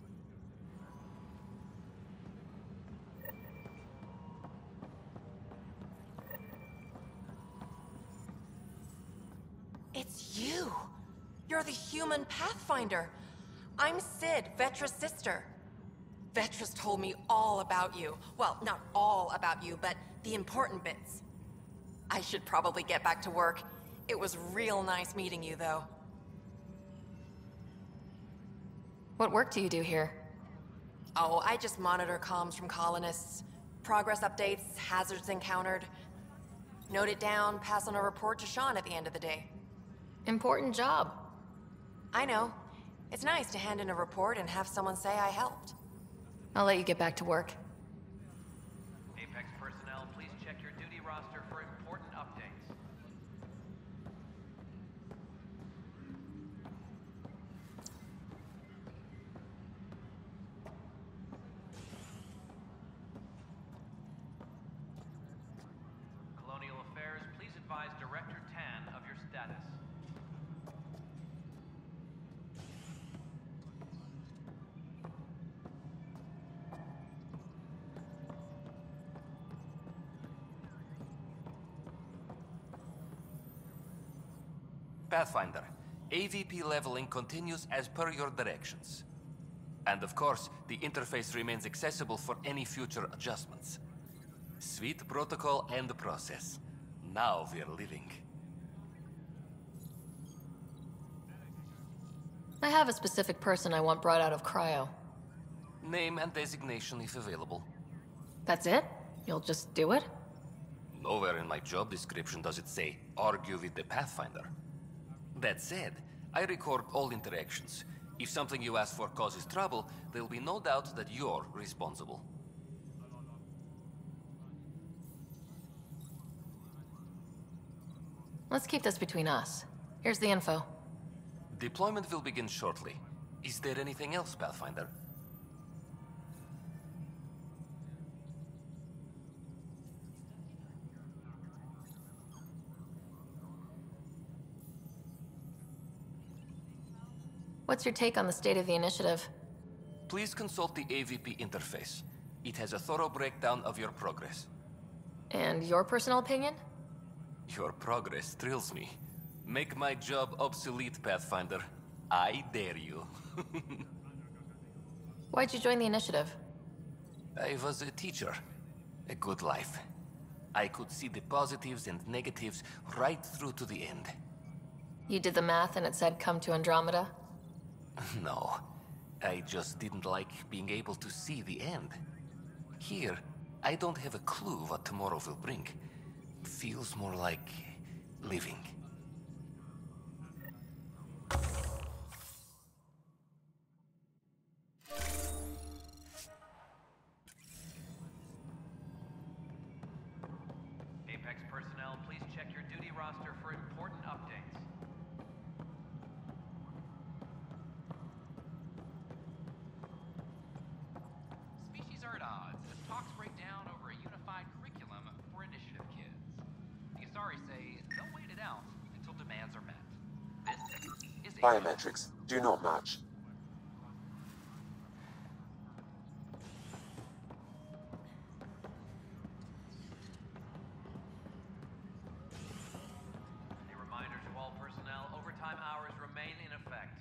It's you! You're the human Pathfinder. I'm Sid, Vetra's sister. Vetra's told me all about you. Well, not all about you, but the important bits. I should probably get back to work. It was real nice meeting you, though. What work do you do here? Oh, I just monitor comms from colonists. Progress updates, hazards encountered. Note it down, pass on a report to Sean at the end of the day. Important job. I know. It's nice to hand in a report and have someone say I helped. I'll let you get back to work. Apex personnel, please check your duty roster for important updates. Colonial Affairs, please advise Director Tan of your status. Pathfinder, AVP leveling continues as per your directions. And of course, the interface remains accessible for any future adjustments. Sweet protocol and process. Now we're living. I have a specific person I want brought out of cryo. Name and designation if available. That's it? You'll just do it? Nowhere in my job description does it say, argue with the Pathfinder. That said, I record all interactions. If something you ask for causes trouble, there'll be no doubt that you're responsible. Let's keep this between us. Here's the info. Deployment will begin shortly. Is there anything else, Pathfinder? What's your take on the state of the initiative? Please consult the AVP interface. It has a thorough breakdown of your progress. And your personal opinion? Your progress thrills me. Make my job obsolete, Pathfinder. I dare you. Why'd you join the initiative? I was a teacher. A good life. I could see the positives and negatives right through to the end. You did the math and it said come to Andromeda? No. I just didn't like being able to see the end. Here, I don't have a clue what tomorrow will bring. Feels more like living. Biometrics do not match. A reminder to all personnel, overtime hours remain in effect.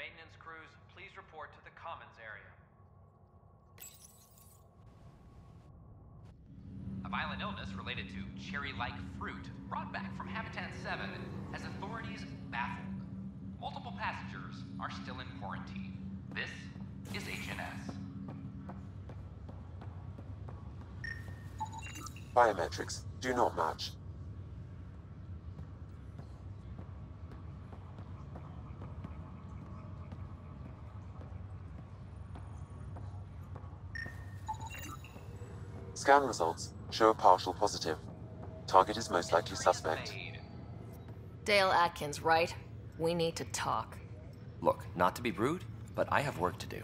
Maintenance crews, please report to the commons area. A violent illness related to cherry-like fruit brought back from Habitat 7 has authorities baffled. Multiple passengers are still in quarantine. This is HNS. Biometrics do not match. Scan results show a partial positive. Target is most likely suspect. Dale Atkins, right? We need to talk. Look, not to be rude, but I have work to do.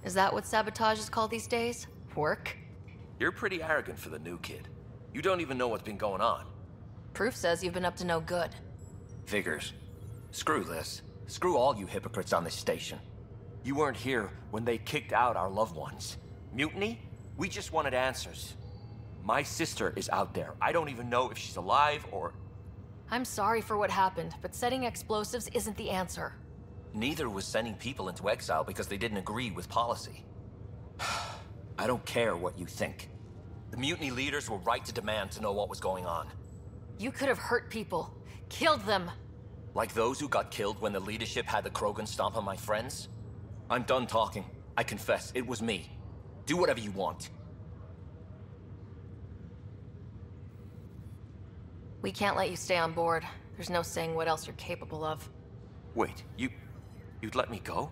Is that what sabotage is called these days? Work? You're pretty arrogant for the new kid. You don't even know what's been going on. Proof says you've been up to no good. Figures. Screw this. Screw all you hypocrites on this station. You weren't here when they kicked out our loved ones. Mutiny? We just wanted answers. My sister is out there. I don't even know if she's alive or... I'm sorry for what happened, but setting explosives isn't the answer. Neither was sending people into exile because they didn't agree with policy. I don't care what you think. The mutiny leaders were right to demand to know what was going on. You could have hurt people. Killed them. Like those who got killed when the leadership had the Krogan stomp on my friends? I'm done talking. I confess, it was me. Do whatever you want. We can't let you stay on board. There's no saying what else you're capable of. Wait, you'd let me go?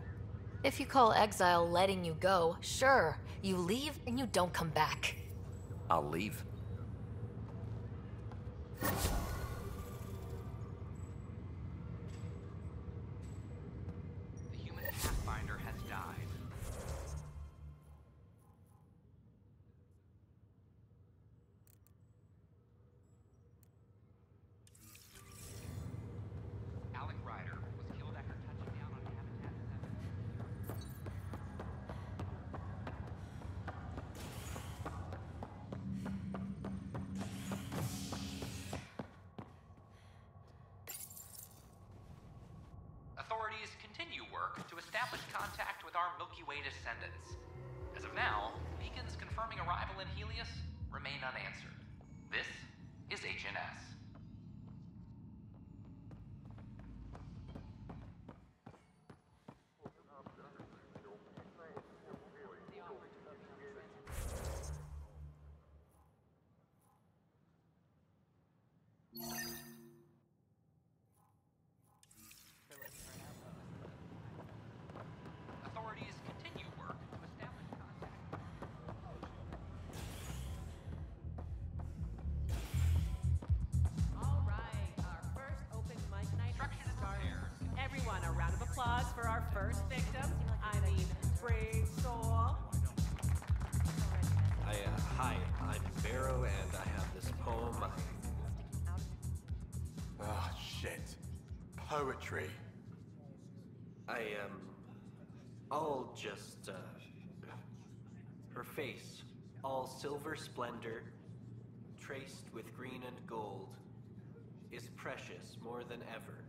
If you call exile letting you go, sure. You leave and you don't come back. I'll leave. The human Pathfinder has died. Alec Ryder was killed after touching down on Habitat 7. Authorities continue work to establish contact with our Milky Way descendants. As of now, beacons confirming arrival in Helios remain unanswered. This is HNS. Authorities continue work to establish contact. All right, our first open mic night has started. Everyone, a round of applause for our first victim. I mean, brave soul. Hi, I'm Barrow, and I have this poem. Oh, shit. Poetry. I'll just, her face, all silver splendor, traced with green and gold, is precious more than ever.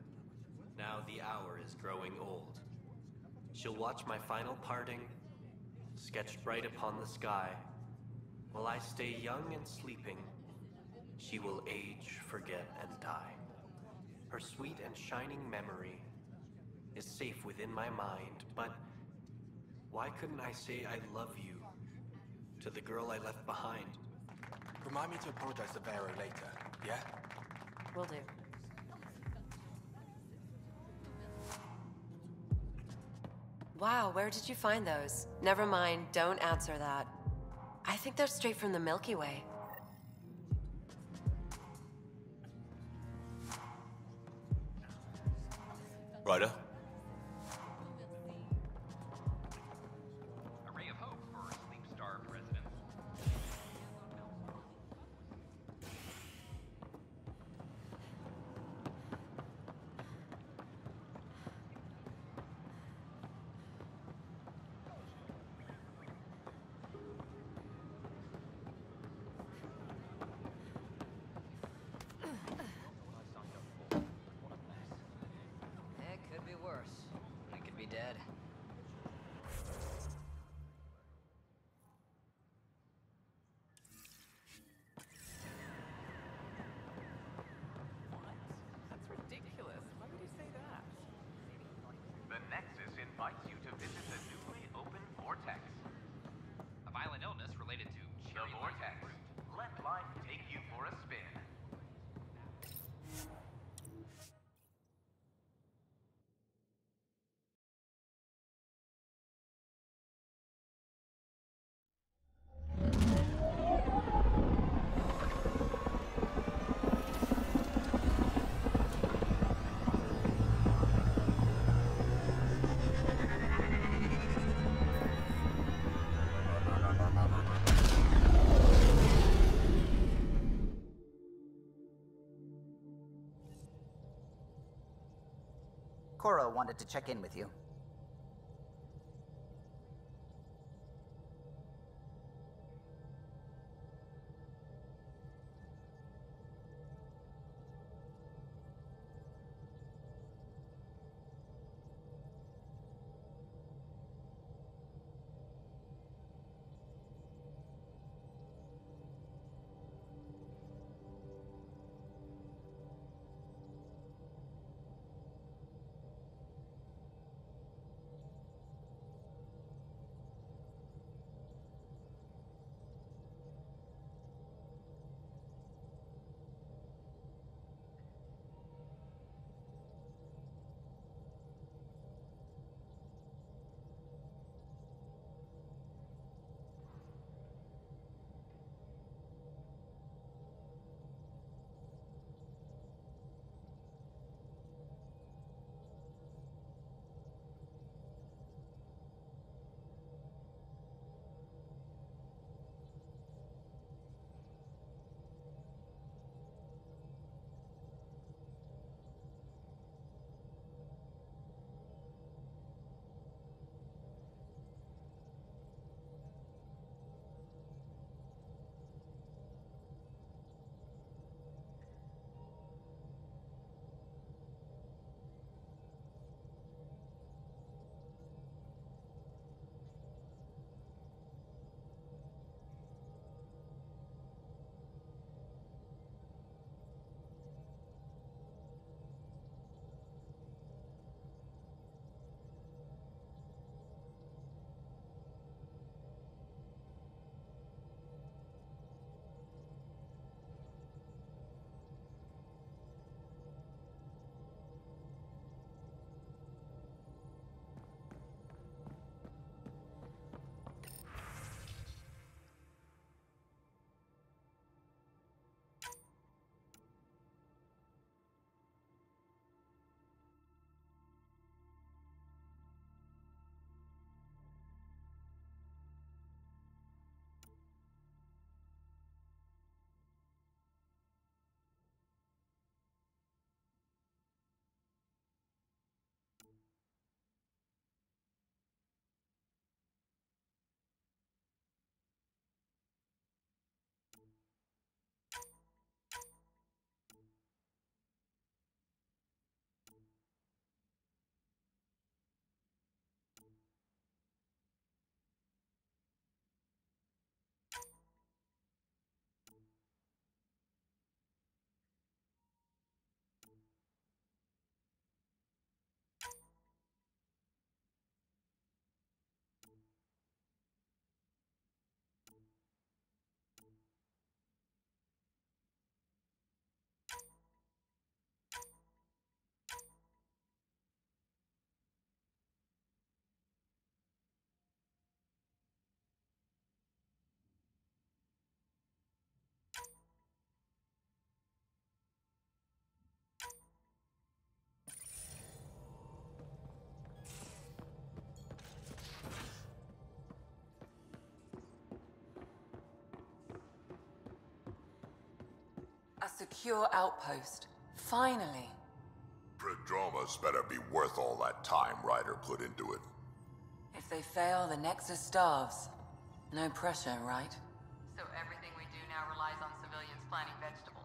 Now the hour is growing old. She'll watch my final parting, sketched bright upon the sky. While I stay young and sleeping, she will age, forget, and die. Her sweet and shining memory is safe within my mind, but why couldn't I say I love you to the girl I left behind? Remind me to apologize to Vero later, yeah? Will do. Wow, where did you find those? Never mind, don't answer that. I think they're straight from the Milky Way. Ryder? A ray of hope for sleep-starved residents. It could be worse. I could be dead. That's ridiculous. Why would you say that? The Nexus invites you to visit the newly opened Vortex. A violent illness related to The Vortex. Let life take you for a spin. Cora wanted to check in with you. A secure outpost. Finally. Prodroma's better be worth all that time Ryder put into it. If they fail, the Nexus starves. No pressure, right? So everything we do now relies on civilians planting vegetables.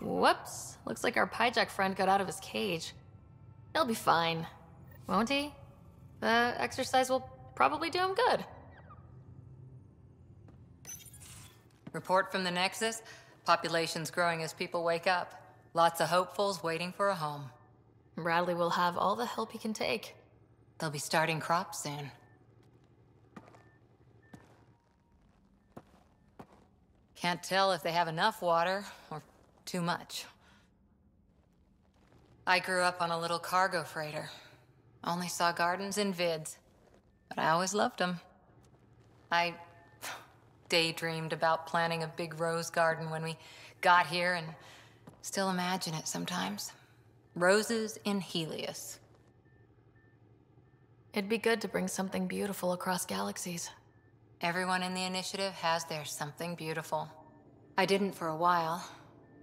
Whoops. Looks like our Pyjack friend got out of his cage. He'll be fine, won't he? The exercise will probably do him good. Report from the Nexus. Population's growing as people wake up. Lots of hopefuls waiting for a home. Bradley will have all the help he can take. They'll be starting crops soon. Can't tell if they have enough water or too much. I grew up on a little cargo freighter. Only saw gardens in vids, but I always loved them. I daydreamed about planting a big rose garden when we got here and still imagine it sometimes. Roses in Helios. It'd be good to bring something beautiful across galaxies. Everyone in the initiative has their something beautiful. I didn't for a while.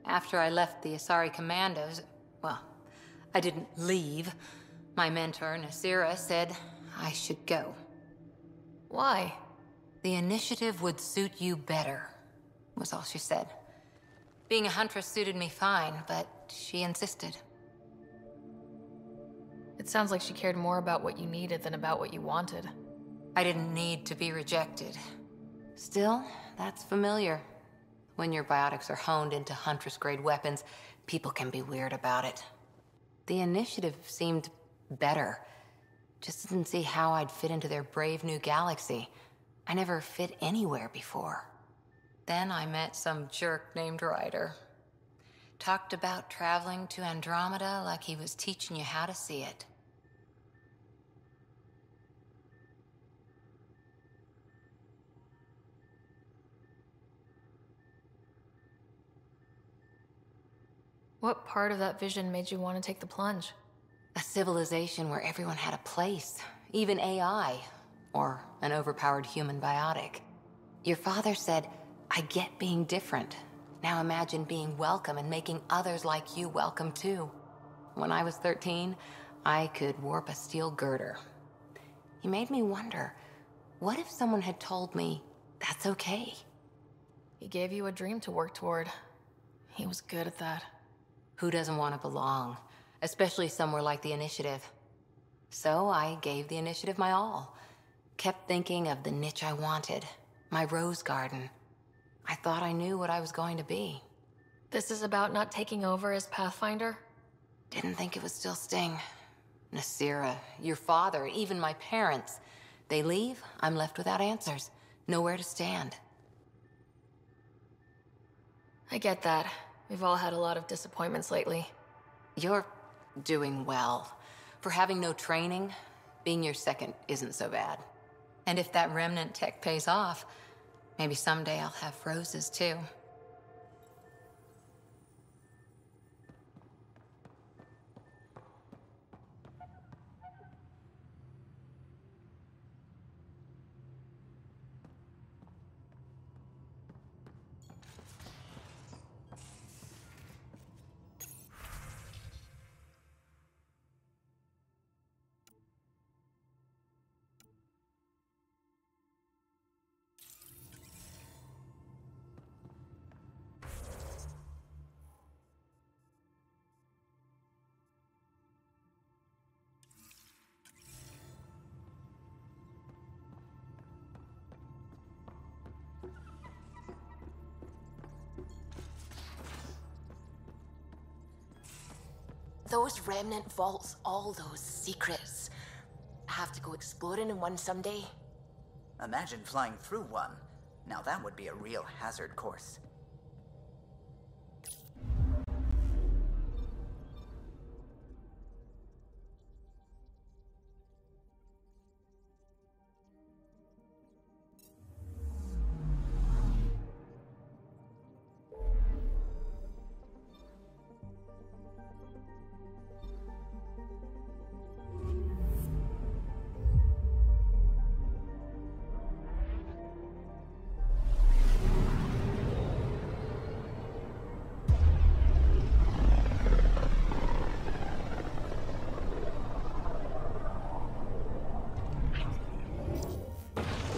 After I left the Asari Commandos, well, I didn't leave. My mentor, Nasira, said I should go. Why? The initiative would suit you better, was all she said. Being a huntress suited me fine, but she insisted. It sounds like she cared more about what you needed than about what you wanted. I didn't need to be rejected. Still, that's familiar. When your biotics are honed into Huntress-grade weapons, people can be weird about it. The initiative seemed better. Just didn't see how I'd fit into their brave new galaxy. I never fit anywhere before. Then I met some jerk named Ryder. Talked about traveling to Andromeda like he was teaching you how to see it. What part of that vision made you want to take the plunge? A civilization where everyone had a place, even AI, or an overpowered human biotic. Your father said, I get being different. Now imagine being welcome and making others like you welcome too. When I was 13, I could warp a steel girder. He made me wonder, what if someone had told me that's okay? He gave you a dream to work toward. He was good at that. Who doesn't want to belong? Especially somewhere like the Initiative. So I gave the Initiative my all. Kept thinking of the niche I wanted. My rose garden. I thought I knew what I was going to be. This is about not taking over as Pathfinder? Didn't think it would still sting. Nasira, your father, even my parents. They leave, I'm left without answers. Nowhere to stand. I get that. We've all had a lot of disappointments lately. You're doing well. For having no training, being your second isn't so bad. And if that remnant tech pays off, maybe someday I'll have roses too. Those remnant vaults, all those secrets. Have to go exploring in one someday. Imagine flying through one. Now that would be a real hazard course.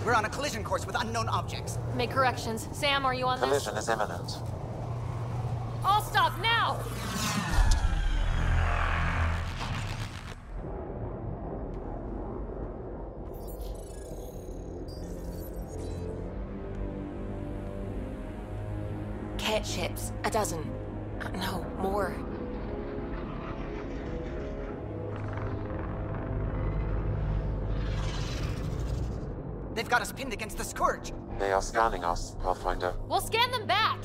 We're on a collision course with unknown objects. Make corrections. Sam, are you on this? Collision is imminent. All stop now! Cat ships. A dozen. No, more. They've got us pinned against the Scourge. They are scanning us, Pathfinder. We'll scan them back!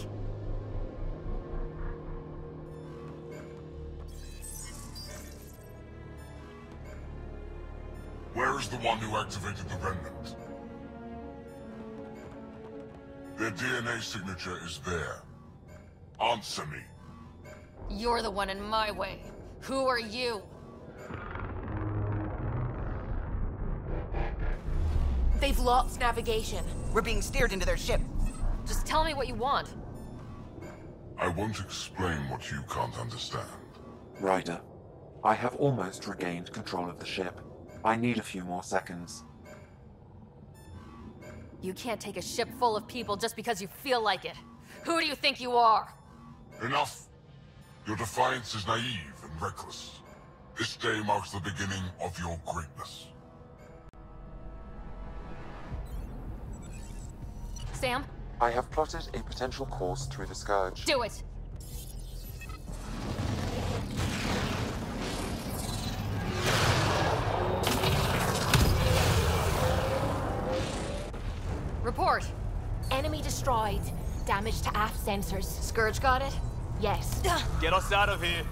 Where is the one who activated the remnant? Their DNA signature is there. Answer me. You're the one in my way. Who are you? They've locked navigation. We're being steered into their ship. Just tell me what you want. I won't explain what you can't understand. Ryder, I have almost regained control of the ship. I need a few more seconds. You can't take a ship full of people just because you feel like it. Who do you think you are? Enough! Your defiance is naive and reckless. This day marks the beginning of your greatness. Sam? I have plotted a potential course through the Scourge. Do it! Report! Enemy destroyed. Damage to aft sensors. Scourge got it? Yes. Get us out of here!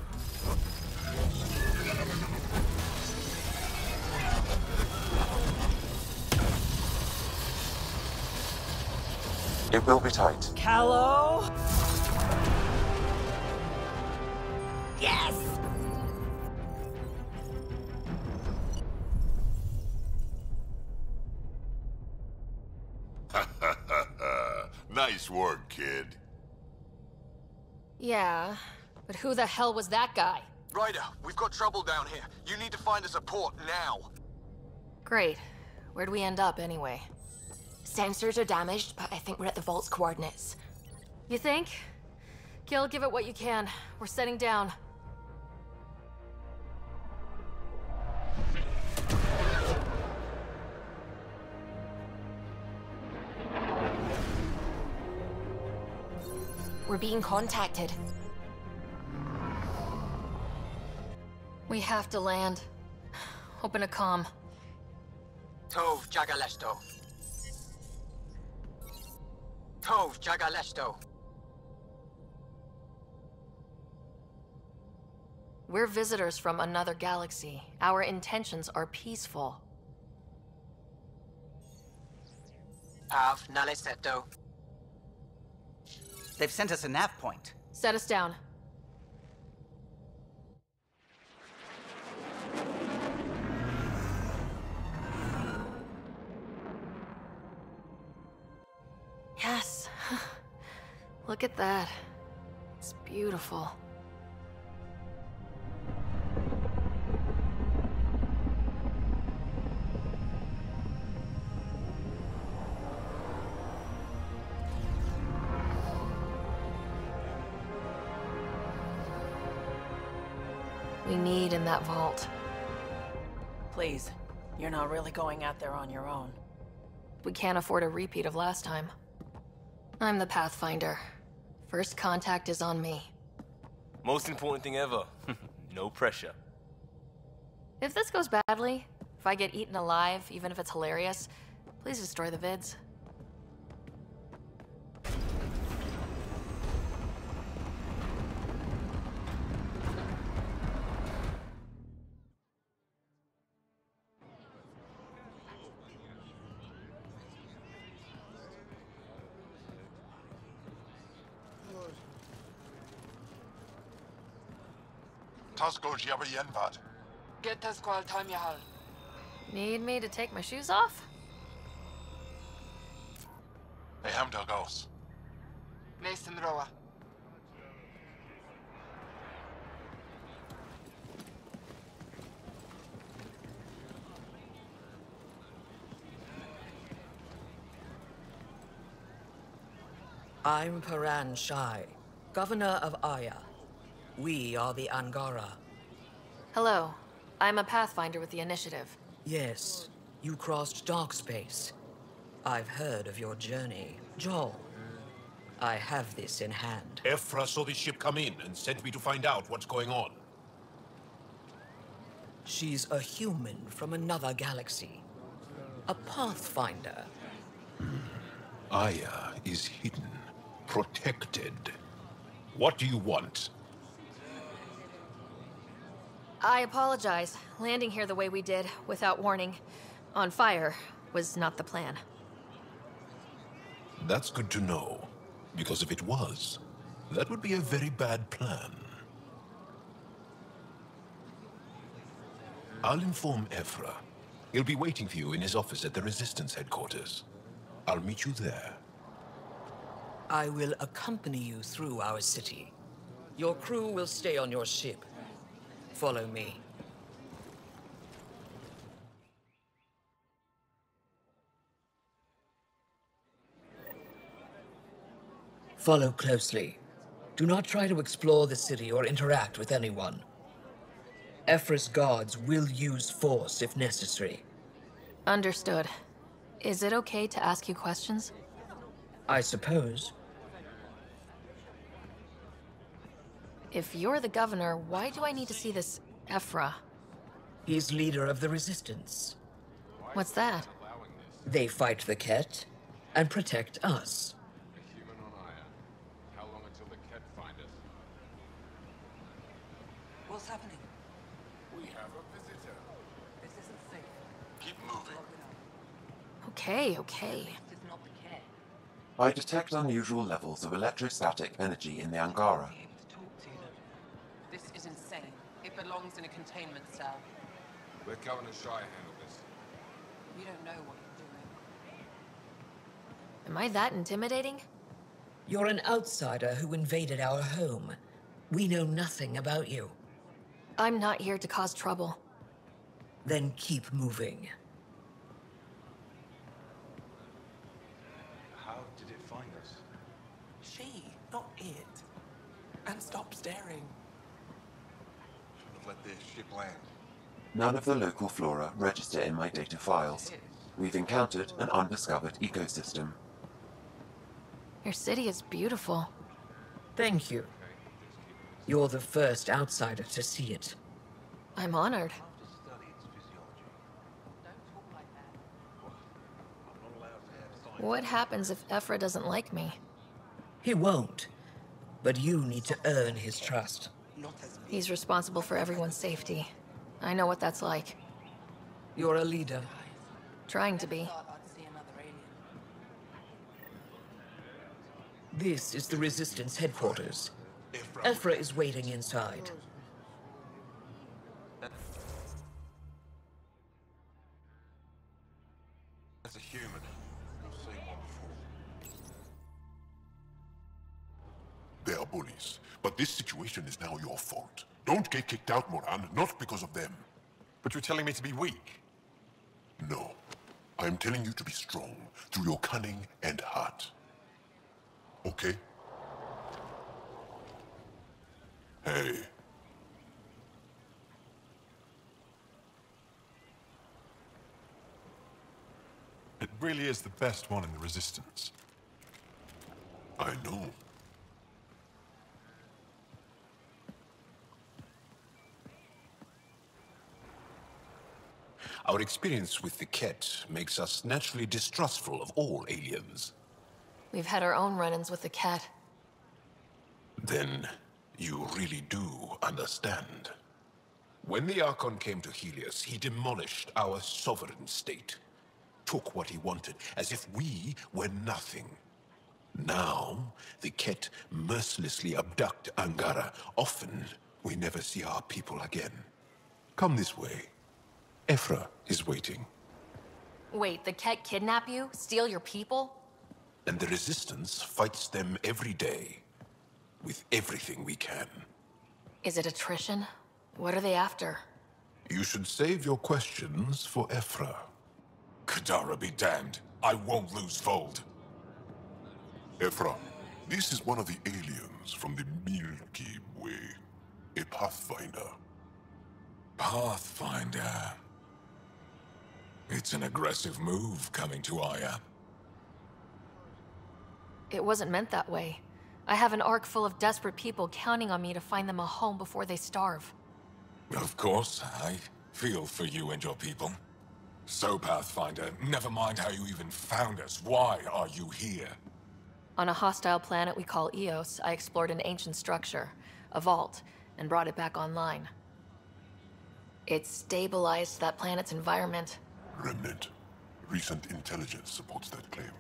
It will be tight. Callow? Yes! Nice work, kid. Yeah, but who the hell was that guy? Ryder, we've got trouble down here. You need to find us a port now. Great. Where'd we end up, anyway? Sensors are damaged, but I think we're at the vault's coordinates. You think? Gil, give it what you can. We're setting down. We're being contacted. We have to land. Open a comm. Tov Jagalesto. Tov Jagalesto. We're visitors from another galaxy. Our intentions are peaceful. Av Naleseto. They've sent us a nav point. Set us down. Yes. Look at that. It's beautiful. We need in that vault. Please, you're not really going out there on your own. We can't afford a repeat of last time. I'm the Pathfinder. First contact is on me. Most important thing ever. No pressure. If this goes badly, if I get eaten alive, even if it's hilarious, please destroy the vids. Get the squall time yahal. Need me to take my shoes off? Mason Roa. I'm Paran Shai, Governor of Aya. We are the Angara. Hello. I'm a Pathfinder with the Initiative. Yes, you crossed dark space. I've heard of your journey, Joel. I have this in hand. Ephra saw this ship come in and sent me to find out what's going on. She's a human from another galaxy. A Pathfinder. Aya is hidden, protected. What do you want? I apologize. Landing here the way we did, without warning, on fire, was not the plan. That's good to know. Because if it was, that would be a very bad plan. I'll inform Ephra. He'll be waiting for you in his office at the Resistance headquarters. I'll meet you there. I will accompany you through our city. Your crew will stay on your ship. Follow me. Follow closely. Do not try to explore the city or interact with anyone. Ephra's guards will use force if necessary. Understood. Is it okay to ask you questions? I suppose. If you're the governor, why do I need to see this Ephra? He's leader of the Resistance. What's that? They fight the Ket and protect us. What's happening? We have a visitor. This isn't safe. Keep moving. Okay. This is not the Ket. I detect unusual levels of electrostatic energy in the Angara. This is insane. It belongs in a containment cell. Let Governor Shire handle this. You don't know what you're doing. Am I that intimidating? You're an outsider who invaded our home. We know nothing about you. I'm not here to cause trouble. Then keep moving. How did it find us? She, not it. And stop staring. Should have let this ship land. None of the local flora register in my data files. We've encountered an undiscovered ecosystem. Your city is beautiful. Thank you. You're the first outsider to see it. I'm honored. What happens if Ephra doesn't like me? He won't. But you need to earn his trust. He's responsible for everyone's safety. I know what that's like. You're a leader. Trying to be. This is the Resistance headquarters. Ephra is waiting inside. As a human, I've seen one before. They are bullies, but this situation is now your fault. Don't get kicked out, Moran, not because of them. But you're telling me to be weak? No. I'm telling you to be strong through your cunning and heart. Okay? Hey. It really is the best one in the Resistance. I know. Our experience with the Ket makes us naturally distrustful of all aliens. We've had our own run-ins with the cat. Then, you really do understand. When the Archon came to Helios, he demolished our sovereign state. Took what he wanted, as if we were nothing. Now, the Ket mercilessly abduct Angara. Often, we never see our people again. Come this way. Ephra is waiting. Wait, the Ket kidnap you? Steal your people? And the Resistance fights them every day. With everything we can. Is it attrition? What are they after? You should save your questions for Ephra. Kadara be damned. I won't lose Fold. Ephra, this is one of the aliens from the Milky Way. A Pathfinder. Pathfinder. It's an aggressive move coming to Aya. It wasn't meant that way. I have an ark full of desperate people counting on me to find them a home before they starve. Of course, I feel for you and your people. So, Pathfinder, never mind how you even found us. Why are you here? On a hostile planet we call Eos, I explored an ancient structure, a vault, and brought it back online. It stabilized that planet's environment. Remnant. Recent intelligence supports that claim.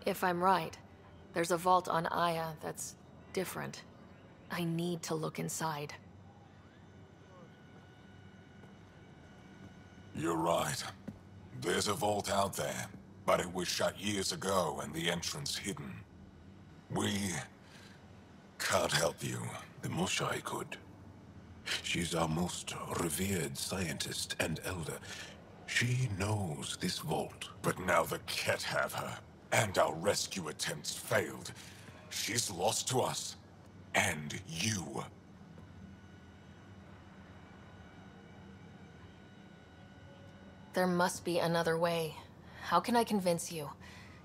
If I'm right, there's a vault on Aya that's different. I need to look inside. You're right. There's a vault out there, but it was shut years ago and the entrance hidden. We can't help you. The Moshai could. She's our most revered scientist and elder. She knows this vault. But now the Ket have her, and our rescue attempts failed. She's lost to us, and you. There must be another way. How can I convince you?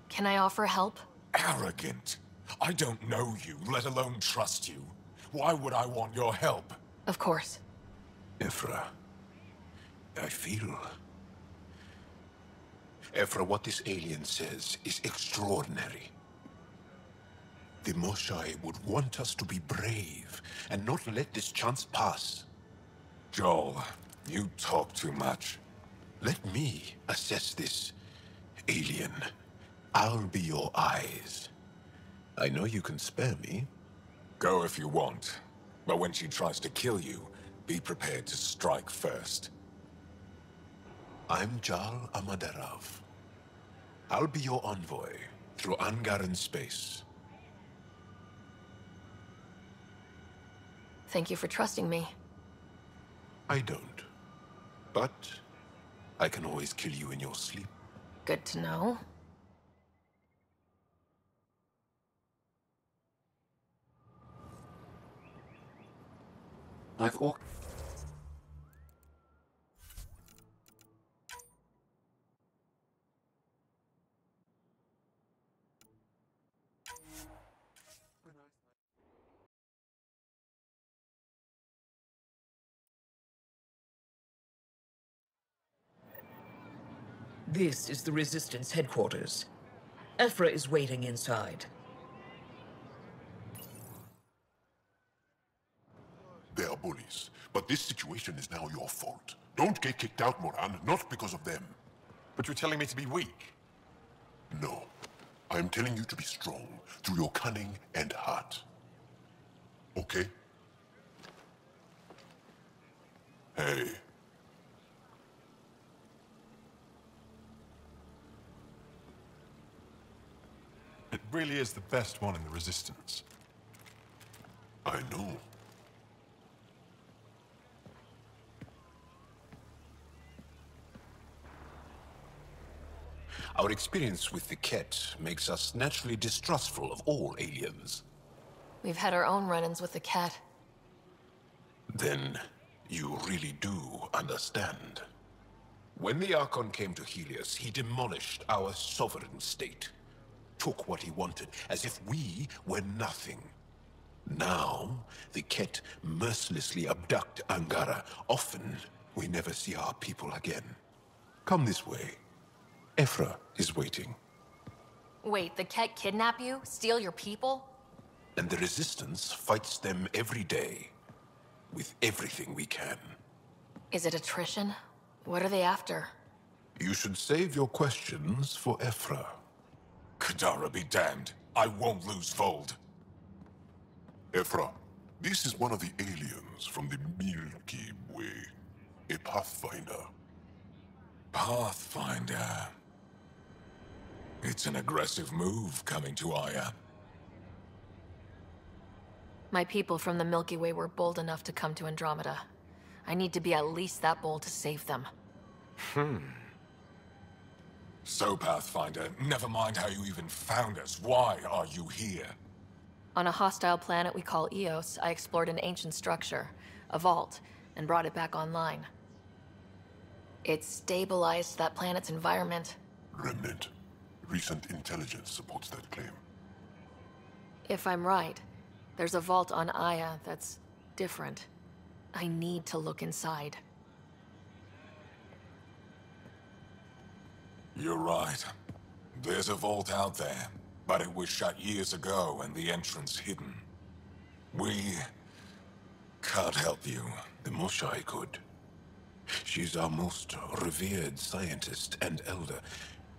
Can I offer help? Arrogant. I don't know you, let alone trust you. Why would I want your help? Of course. Ephra, I feel... Ephra, what this alien says is extraordinary. The Moshai would want us to be brave and not let this chance pass. Joel, you talk too much. Let me assess this, alien. I'll be your eyes. I know you can spare me. Go if you want, but when she tries to kill you, be prepared to strike first. I'm Jal Amaderav. I'll be your envoy through Angaran space. Thank you for trusting me. I don't. But I can always kill you in your sleep. Good to know. I've orc... This is the Resistance headquarters. Ephra is waiting inside. They are bullies, but this situation is now your fault. Don't get kicked out, Moran, not because of them. But you're telling me to be weak? No. I am telling you to be strong, through your cunning and heart. Okay? Hey. It really is the best one in the Resistance. I know. Our experience with the Ket makes us naturally distrustful of all aliens. We've had our own run-ins with the cat. Then you really do understand. When the Archon came to Helios, he demolished our sovereign state. Took what he wanted, as if we were nothing. Now, the Ket mercilessly abduct Angara. Often, we never see our people again. Come this way. Ephra is waiting. Wait, the cat kidnap you? Steal your people? And the Resistance fights them every day. With everything we can. Is it attrition? What are they after? You should save your questions for Ephra. Kadara be damned. I won't lose Fold. Ephra, this is one of the aliens from the Milky Way. A Pathfinder. Pathfinder. It's an aggressive move coming to Aya. My people from the Milky Way were bold enough to come to Andromeda. I need to be at least that bold to save them. So, Pathfinder, never mind how you even found us. Why are you here? On a hostile planet we call Eos, I explored an ancient structure, a vault, and brought it back online. It stabilized that planet's environment. Remnant. Recent intelligence supports that claim. If I'm right, there's a vault on Aya that's different. I need to look inside. You're right. There's a vault out there, but it was shut years ago and the entrance hidden. We can't help you. The Moshai could. She's our most revered scientist and elder.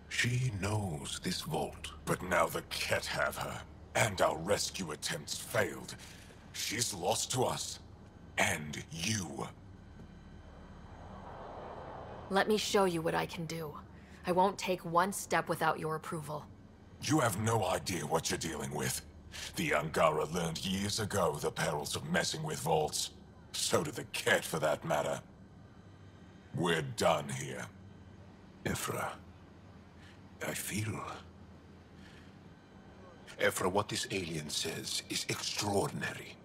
She knows this vault. But now the Ket have her, and our rescue attempts failed. She's lost to us, and you. Let me show you what I can do. I won't take one step without your approval. You have no idea what you're dealing with. The Angara learned years ago the perils of messing with vaults. So did the Ket, for that matter. We're done here. Ephra, I feel... Ephra, what this alien says is extraordinary.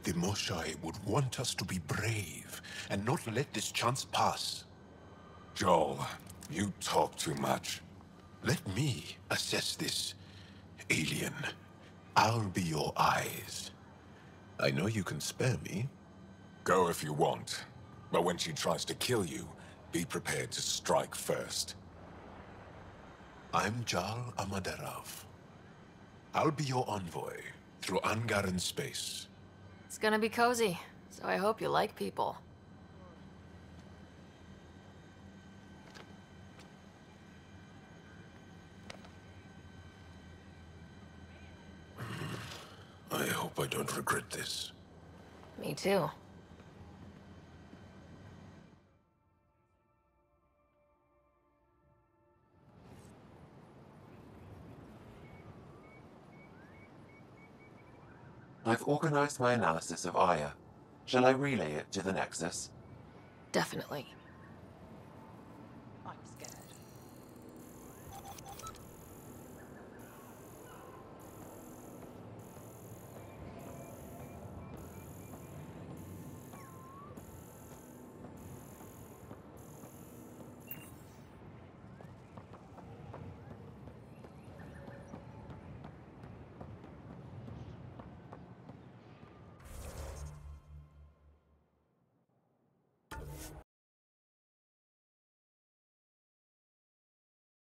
The Moshai would want us to be brave and not let this chance pass. Joel, you talk too much. Let me assess this, alien. I'll be your eyes. I know you can spare me. Go if you want. But when she tries to kill you, be prepared to strike first. I'm Jal Amaderov. I'll be your envoy through Angaran space. It's gonna be cozy, so I hope you like people. I hope I don't regret this. Me too. I've organized my analysis of Aya. Shall I relay it to the Nexus? Definitely.